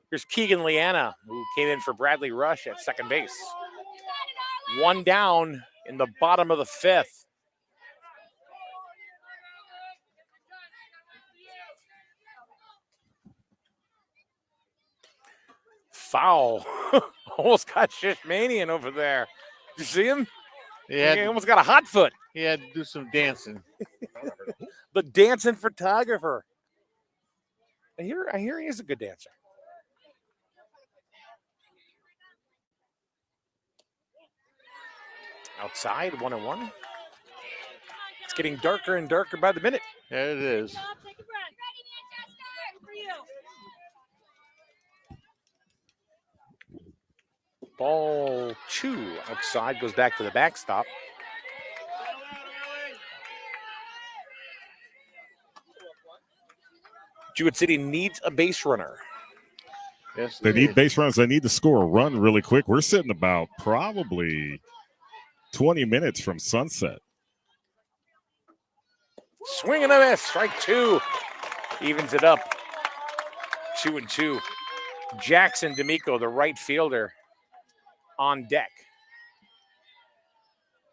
Here's Keegan Leanna, who came in for Bradley Rush at second base. 1 down in the bottom of the 5th. Foul. Almost got Shishmanian over there. Did you see him? He almost got a hot foot. He had to do some dancing. The dancing photographer. I hear he is a good dancer. Outside, 1-1. It's getting darker and darker by the minute. Yeah, it is. Ball 2 outside, goes back to the backstop. Jewett City needs a base runner. Yes, They need base runners. They need to score a run really quick. We're sitting about probably 20 minutes from sunset. Swing and a miss. Strike 2. Evens it up. 2-2. Jackson D'Amico, the right fielder, on deck.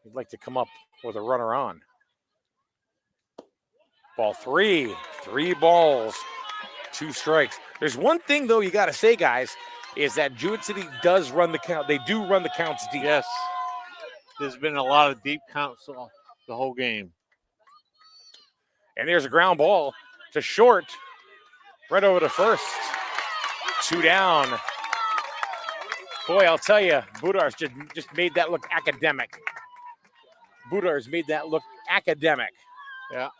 He'd like to come up with a runner on. Ball 3. 3 balls. 2 strikes. There's one thing, though, you got to say, guys, is that Jewett City does run the count. They do run the counts deep. Yes. There's been a lot of deep counts the whole game. And there's a ground ball to short, right over to first. 2 down. Boy, I'll tell you, Budar's just made that look academic. Budar's made that look academic. Yeah.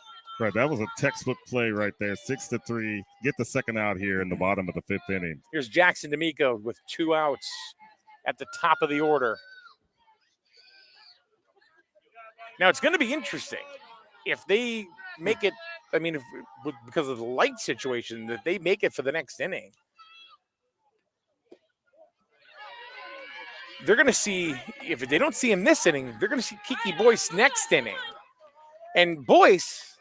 Right, that was a textbook play right there. 6-3. Get the second out here in the bottom of the 5th inning. Here's Jackson D'Amico with 2 outs at the top of the order. Now, it's going to be interesting if they make it, because of the light situation, that they make it for the next inning. They're going to see, if they don't see him this inning, they're going to see Kiki Boyce next inning. And Boyce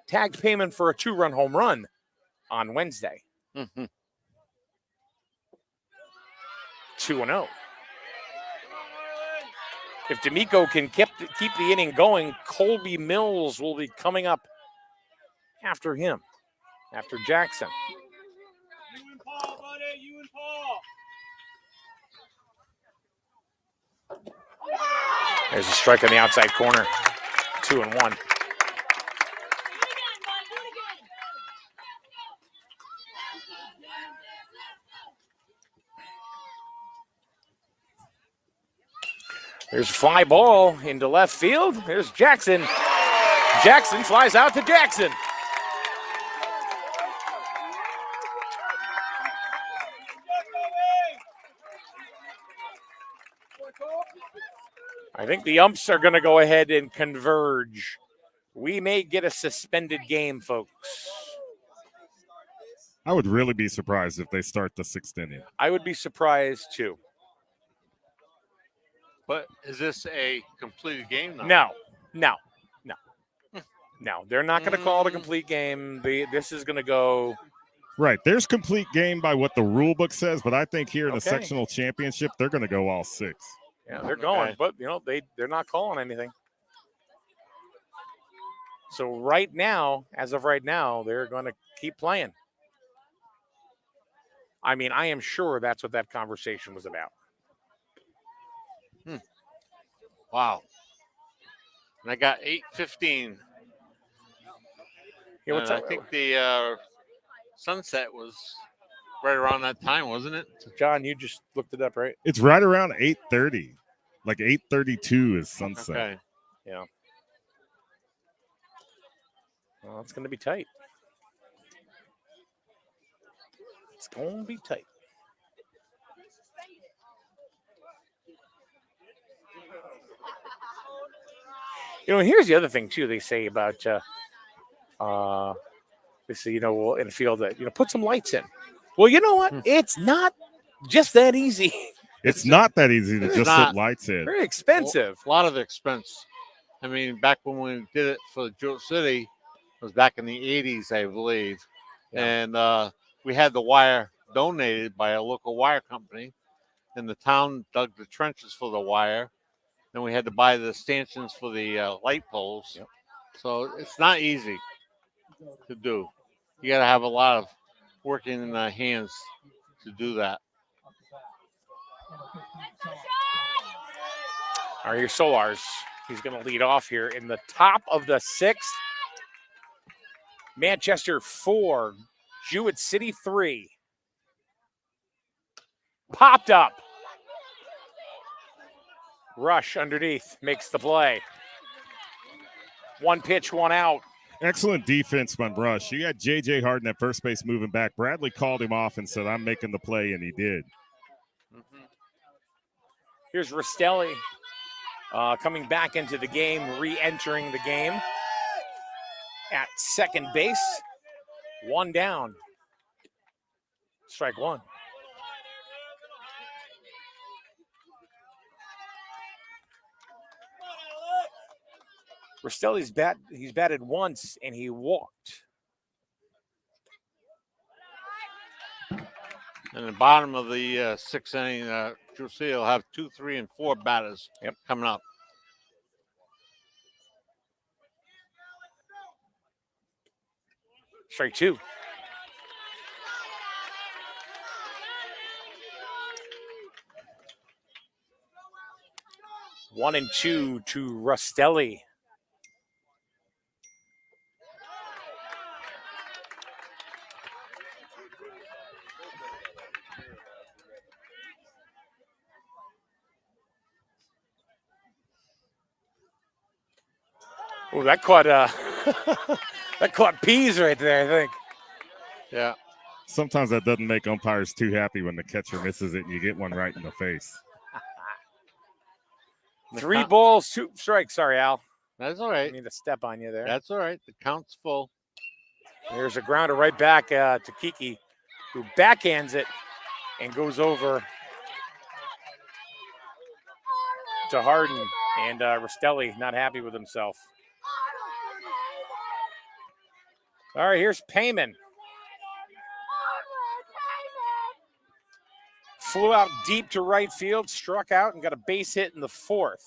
tagged Payman for a 2-run home run on Wednesday. 2-0. If D'Amico can keep the inning going, Colby Mills will be coming up after him, after Jackson. You and Paul, buddy. You and Paul. There's a strike on the outside corner. 2-1. There's a fly ball into left field. There's Jackson. Jackson flies out to Jackson. I think the umps are going to go ahead and converge. We may get a suspended game, folks. I would really be surprised if they start the 6th inning. I would be surprised, too. But is this a completed game now? No. No, they're not going to call it a complete game. This is going to go. Right. There's complete game by what the rule book says, but I think here in the sectional championship, they're going to go all 6. Yeah, they're going, but they're not calling anything. So right now, as of right now, they're going to keep playing. I am sure that's what that conversation was about. Wow. And I got 8:15. Yeah, I think the sunset was right around that time, wasn't it? John, you just looked it up, right? It's right around 8:30. Like 8:32 is sunset. Okay. Yeah. Well, it's going to be tight. It's going to be tight. Here's the other thing, too, they say about, they say, in a field that, put some lights in. Well, you know what? It's not just that easy. It's not that easy to just not. hit lights in. Very expensive. A lot of expense. I mean, back when we did it for Jewett City, it was back in the 80s, I believe. Yeah. And we had the wire donated by a local wire company, and the town dug the trenches for the wire. Then we had to buy the stanchions for the light poles. Yep. So it's not easy to do. You got to have a lot of working hands to do that. All right, here's Solars. He's going to lead off here in the top of the 6th. Manchester 4, Jewett City 3. Popped up. Rush underneath makes the play. 1 pitch, 1 out. Excellent defense by Rush. You got J.J. Harden at first base moving back. Bradley called him off and said, I'm making the play, and he did. Here's Rastelli coming back into the game, re-entering the game at second base. 1 down. Strike 1. Rastelli's he's batted once and he walked. And the bottom of the 6th inning, Jewett will have 2, 3, and 4 batters coming up. Strike 2. One and 2 to Rastelli. Oh, that caught that caught peas right there, I think. Yeah. Sometimes that doesn't make umpires too happy when the catcher misses it and you get one right in the face. 3 balls, 2 strikes. Sorry, Al. That's all I right. need to step on you there. That's all right. The count's full. There's a grounder right back to Kiki, who backhands it and goes over to Harden. And Rastelli not happy with himself. All right, here's Payman. Flew out deep to right field, struck out, and got a base hit in the 4th.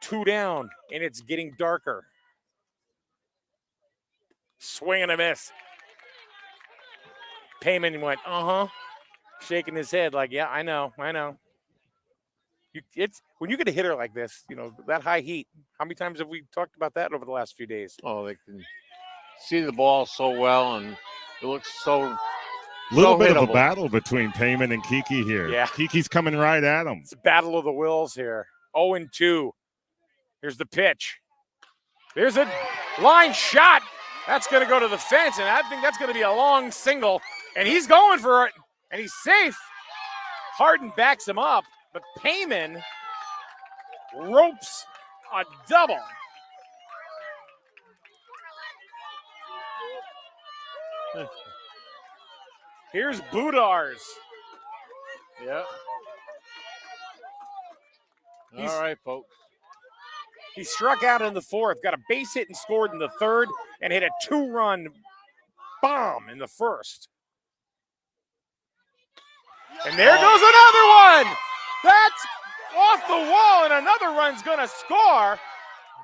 2 down, and it's getting darker. Swing and a miss. Payman went, shaking his head like, yeah, I know. It's when you get a hitter like this, that high heat. How many times have we talked about that over the last few days? Oh, they can see the ball so well, and it looks so Little bit hittable. of a battle between Payman and Kiki here. Yeah. Kiki's coming right at him. It's a battle of the wills here. 0-2. Here's the pitch. There's a line shot. That's going to go to the fence, and I think that's going to be a long single. And he's going for it, and he's safe. Harden backs him up, but Payman ropes a double. Here's Budars. Yeah. All right, folks. He struck out in the 4th, got a base hit and scored in the 3rd, and hit a 2-run bomb in the 1st. And there goes another one. That's off the wall, and another run's going to score.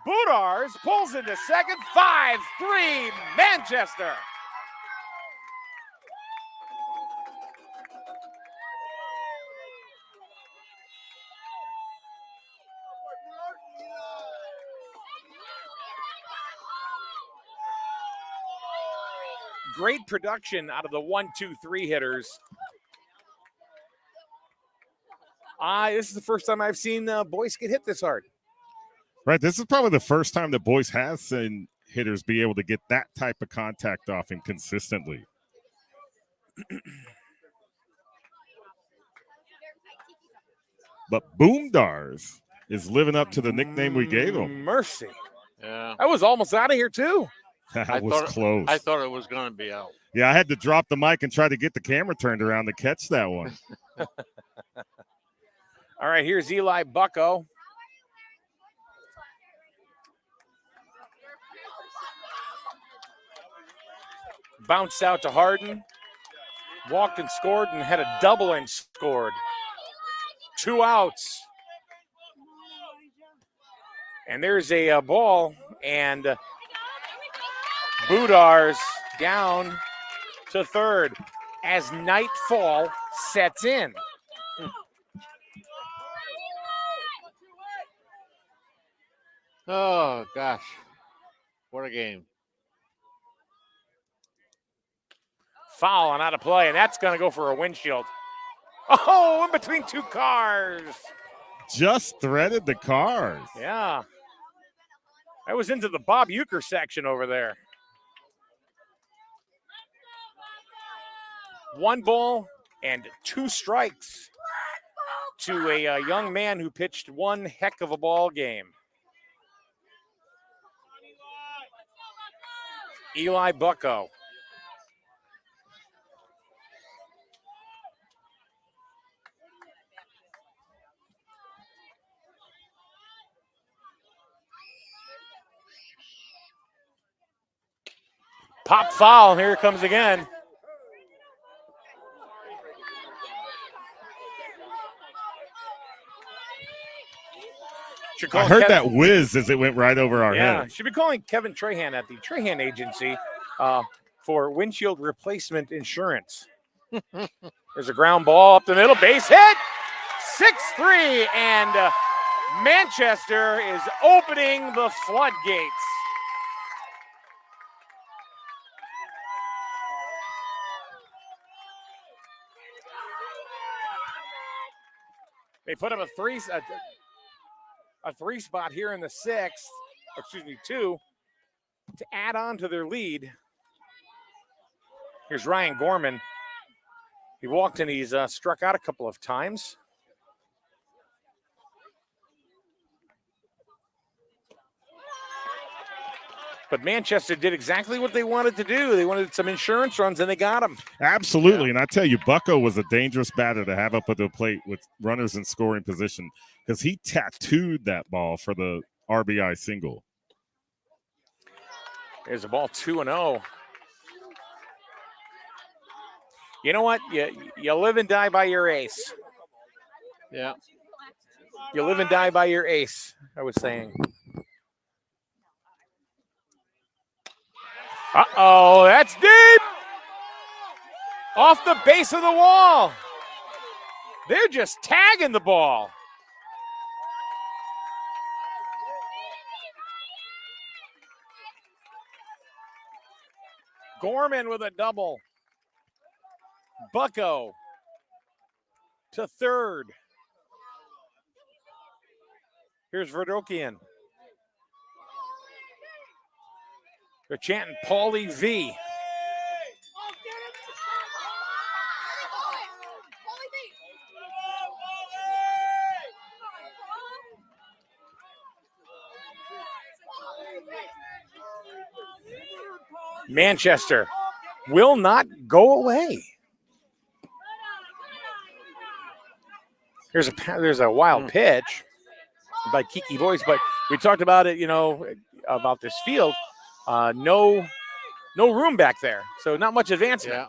Budars pulls into second, 5-3 Manchester. Great production out of the 1, 2, 3 hitters. This is the first time I've seen Boyce get hit this hard. Right. This is probably the first time that Boyce has seen hitters be able to get that type of contact off him consistently. But Boomdars is living up to the nickname we gave him. Mercy. Yeah. I was almost out of here, too. That was close. I thought it was going to be out. Yeah, I had to drop the mic and try to get the camera turned around to catch that one. All right, here's Eli Bucko. Bounced out to Harden. Walked and scored and had a double and scored. 2 outs. And there's a ball, and Budar's down to third as nightfall sets in. Oh, gosh. What a game. Foul and out of play, and that's going to go for a windshield. Oh, in between 2 cars. Just threaded the cars. Yeah. I was into the Bob Euchre section over there. 1 ball and 2 strikes to a young man who pitched one heck of a ball game. Eli Bucko. Pop foul, here it comes again. I heard that whiz as it went right over our heads. Should be calling Kevin Trahan at the Trahan Agency for windshield replacement insurance. There's a ground ball up the middle, base hit, 6-3, and Manchester is opening the floodgates. They put up a three spot here in the 6th, 2, to add on to their lead. Here's Ryan Gorman. He walked and he's struck out a couple of times. But Manchester did exactly what they wanted to do. They wanted some insurance runs, and they got them. Absolutely. And I tell you, Bucko was a dangerous batter to have up at the plate with runners in scoring position because he tattooed that ball for the RBI single. There's a ball 2-0. You know what? You live and die by your ace. Yeah. You live and die by your ace, I was saying. Uh-oh, that's deep! Off the base of the wall. They're just tagging the ball. Gorman with a double. Bucko to third. Here's Verdokian. They're chanting Paulie V. Manchester will not go away. There's a wild pitch by Kiki Boyce, but we talked about it, about this field. No room back there, so not much advancement. Yeah.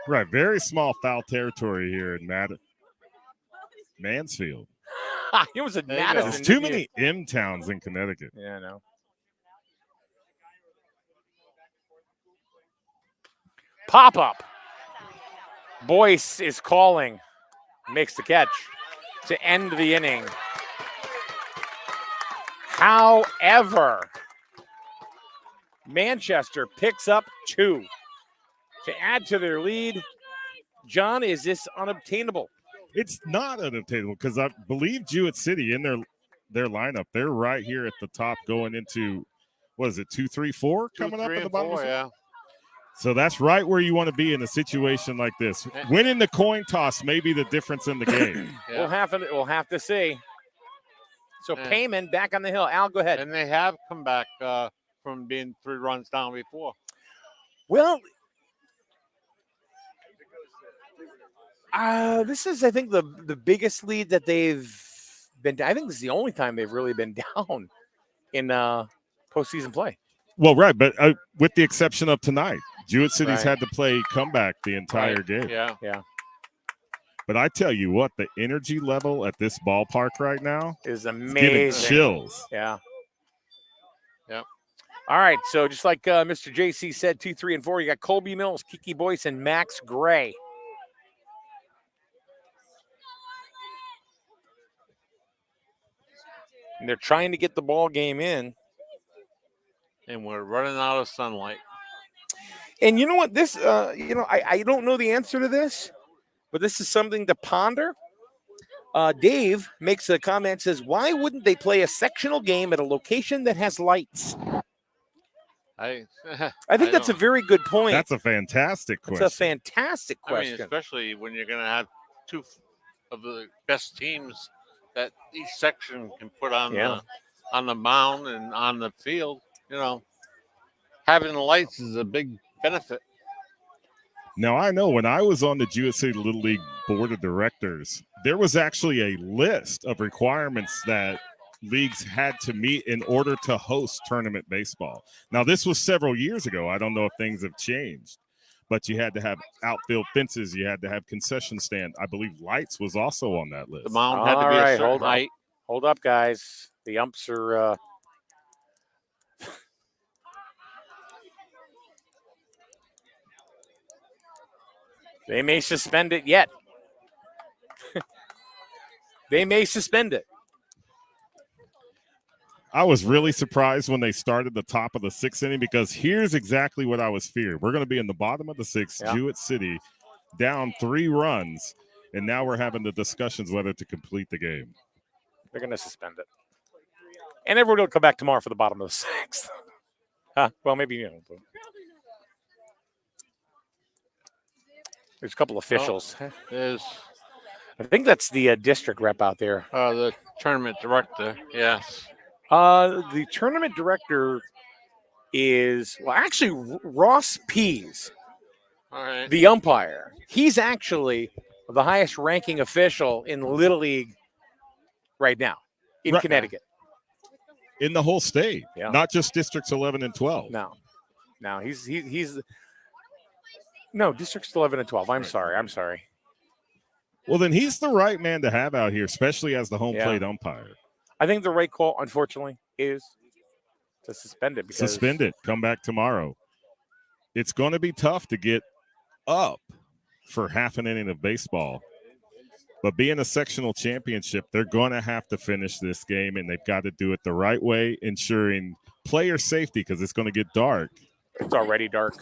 Right, very small foul territory here in Mansfield. It was a There you go. Madison. There's too many M towns in Connecticut. Yeah, I know. Pop up. Boyce is calling. Makes the catch to end the inning. However, Manchester picks up 2 to add to their lead. John, is this unobtainable? It's not unobtainable because I believe Jewett City in their lineup, they're right here at the top going into, what is it, 2, 3, 4 coming up at the bottom? Yeah. So that's right where you want to be in a situation like this. Winning the coin toss may be the difference in the game. Yeah. We'll have to see. So Payman back on the hill. Al, go ahead. And they have come back from being 3 runs down before. Well, this is, I think, the biggest lead that they've been. I think this is the only time they've really been down in postseason play. Well, right, but with the exception of tonight, Jewett City's Right. had to play comeback the entire game. Yeah. But I tell you what, the energy level at this ballpark right now Is is giving amazing. chills. Yeah. Yep. All right. So just like Mr. JC said, 2, 3, and 4, you got Colby Mills, Kiki Boyce, and Max Gray. And they're trying to get the ball game in. And we're running out of sunlight. And you know what? This, I don't know the answer to this, but this is something to ponder. Dave makes a comment, says, why wouldn't they play a sectional game at a location that has lights? I think that's a don't- very good point. That's a fantastic That's question. a fantastic I mean, question. especially when you're going to have two of the best teams that each section can put on the mound and on the field. You know, having the lights is a big benefit. Now, I know when I was on the Jewett City Little League Board of Directors, there was actually a list of requirements that leagues had to meet in order to host tournament baseball. Now, this was several years ago. I don't know if things have changed, but you had to have outfield fences. You had to have concession stand. I believe lights was also on that list. The mound had to be All right, a certain hold up. height. Hold up, guys. The umps are. They may suspend it yet. They may suspend it. I was really surprised when they started the top of the sixth inning because here's exactly what I was fearing. We're going to be in the bottom of the sixth, Jewett City, down 3 runs, and now we're having the discussions whether to complete the game. They're going to suspend it. And everyone will come back tomorrow for the bottom of the sixth. Well, maybe, there's a couple officials. There's I think that's the district rep out there. the tournament director. Yes. The tournament director is, well, actually, Ross Pease, All right. the umpire. He's actually the highest ranking official in Little League right now in Right. Connecticut. In the whole state, Yeah. not just districts 11 and 12. No, he's no, districts 11 and 12. I'm sorry. Well, then he's the right man to have out here, especially as the home Yeah. plate umpire. I think the right call, unfortunately, is to suspend it. Because Suspend it. Come back tomorrow. It's going to be tough to get up for half an inning of baseball. But being a sectional championship, they're going to have to finish this game, and they've got to do it the right way, ensuring player safety because it's going to get dark. It's already dark.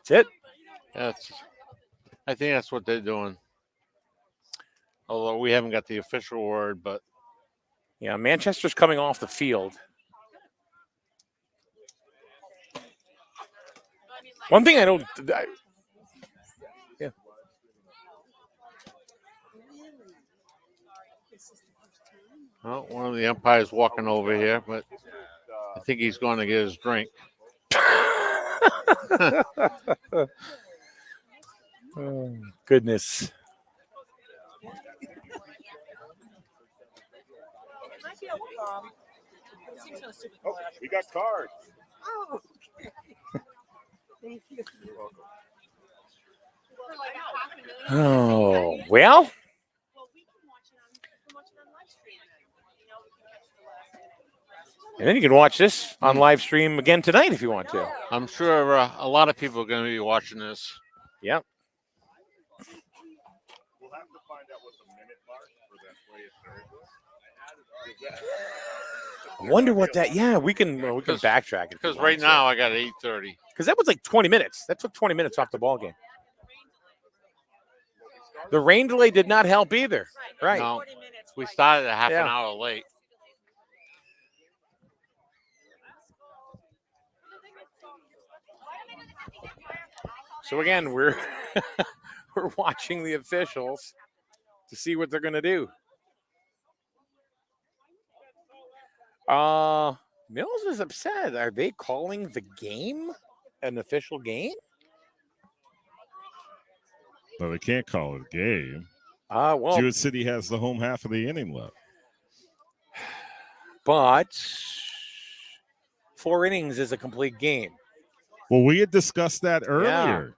That's it. I think that's what they're doing. Although we haven't got the official word, but Yeah, Manchester's coming off the field. One thing yeah. well, one of the umpires walking over here, but I think he's going to get his drink. Oh, goodness. We got cards. Oh, okay. Thank you. Oh, well. And then you can watch this on live stream again tonight if you want to. I'm sure a lot of people are going to be watching this. Yep. We'll have to find out what the minute mark for that play at third. I wonder what that. Yeah, we can backtrack it Because right now I got 8:30. because that was like 20 minutes. That took 20 minutes off the ball game. The rain delay did not help either. Right. No, we started a half an Yeah. hour late. So again, we're we're watching the officials to see what they're going to do. Mills is upset. Are they calling the game an official game? No, they can't call it a game. Well, Jewett City has the home half of the inning left. but 4 innings is a complete game. Well, we had discussed that earlier.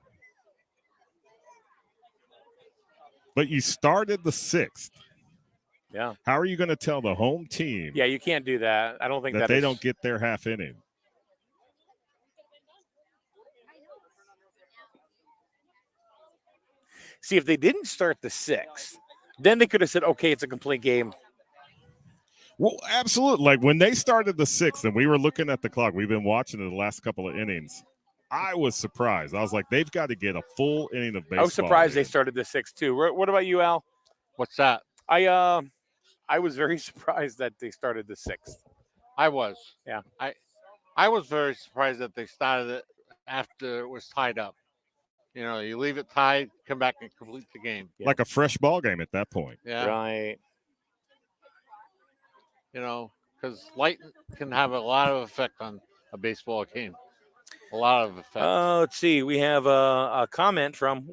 But you started the 6th. Yeah. How are you going to tell the home team Yeah, you can't do that. I don't think that that they is- don't get their half inning? See, if they didn't start the 6th, then they could have said, okay, it's a complete game. Well, absolutely. Like when they started the 6th and we were looking at the clock, we've been watching it the last couple of innings. I was surprised. I was like, they've got to get a full inning of baseball. I was surprised they in. started the 6th too. What about you, Al? What's that? I was very surprised that they started the 6th. I was. Yeah. I was very surprised that they started it after it was tied up. You know, you leave it tied, come back and complete the game. Yeah. Like a fresh ball game at that point. Yeah. Right. You know, because light can have a lot of effect on a baseball game. A lot of effect. Let's see. We have a comment from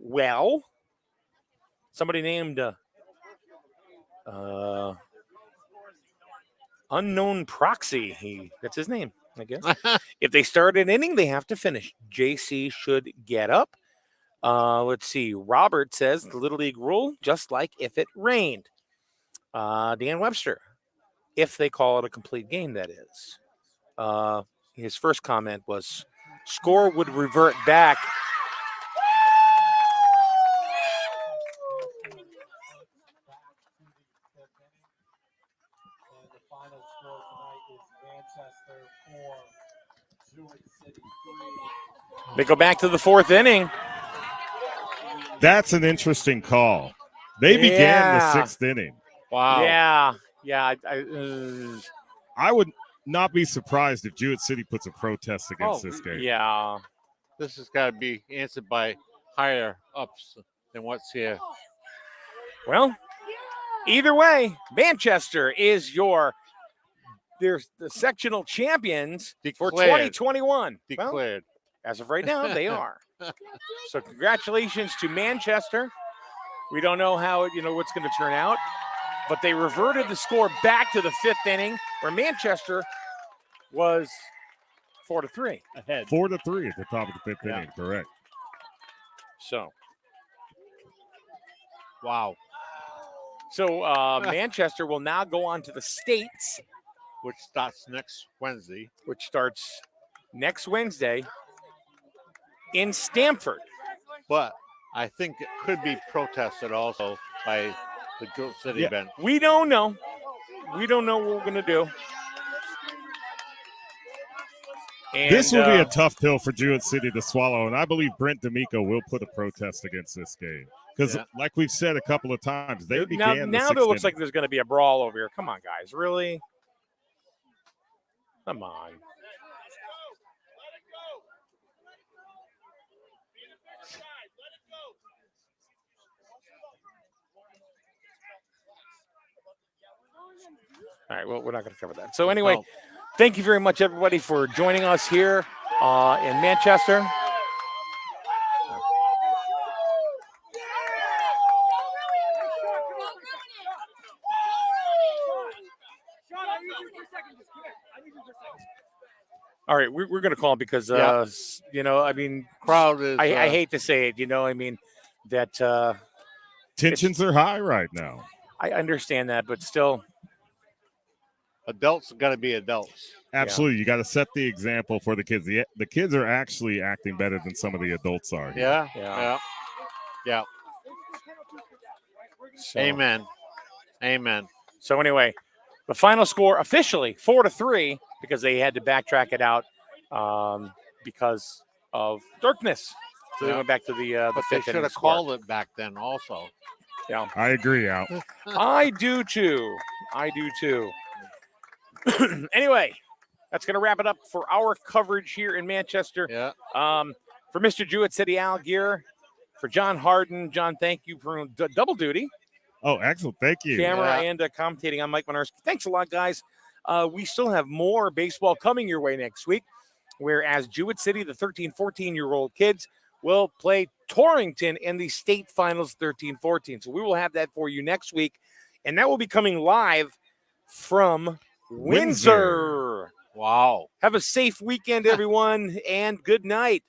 somebody named Unknown Proxy. That's his name, I guess. If they start an inning, they have to finish. JC should get up. Let's see. Robert says the Little League rule, just like if it rained. Dan Webster, if they call it a complete game, that is. His first comment was, score would revert back. And the final score tonight is Manchester 4, Jewett City 3. They go back to the 4th inning. That's an interesting call. They began the Yeah. 6th inning. Wow. Yeah. I would not be surprised if Jewett City puts a protest against this game. Yeah. This has got to be answered by higher ups than what's here. Well, either way, Manchester is they're the sectional champions for Declared. 2021. Well, Declared. as of right now, they are. So congratulations to Manchester. We don't know how what's going to turn out, but they reverted the score back to the 5th inning, where Manchester was 4-3 ahead. 4-3 at the top of the 5th Yeah. inning, correct. So Wow. Manchester will now go on to the States, Which starts next Wednesday. which starts next Wednesday in Stamford. But I think it could be protested also by the Jewett City Yeah. bench. We don't know. We don't know what we're going to do. And, This will be a tough pill for Jewett City to swallow, and I believe Brent D'Amico will put a protest against this game. Because, Yeah. like we've said a couple of times, they now began the there 6th looks like inning. there's going to be a brawl over here. Come on, guys. Really? Come on. All right, well, we're not going to cover that. So anyway, No. thank you very much, everybody, for joining us here in Manchester. All right, we're going to call because, I mean, Crowd is. I hate to say it, I mean, that Tensions are high right now. I understand that, but still, Adults got to be adults. Absolutely. You got to set the example for the kids. The kids are actually acting better than some of the adults are. here. Yeah. Yeah. Yeah. so. Amen. Amen. So anyway, the final score officially 4-3 because they had to backtrack it out because of darkness. So they Yeah. went back to the But they 5th should inning have score. called it back then also. Yeah, I agree, Al. I do too. Anyway, that's going to wrap it up for our coverage here in Manchester. Yeah. For Mr. Jewett City, Al Gear, for John Harden. John, thank you for double duty. Oh, excellent. Thank you. Camera Yeah. and commentating. I'm Mike Monarski. Thanks a lot, guys. We still have more baseball coming your way next week, whereas Jewett City, the 13, 14-year-old kids, will play Torrington in the state finals 13-14. So we will have that for you next week. And that will be coming live from Windsor. Wow. Have a safe weekend, everyone, and good night.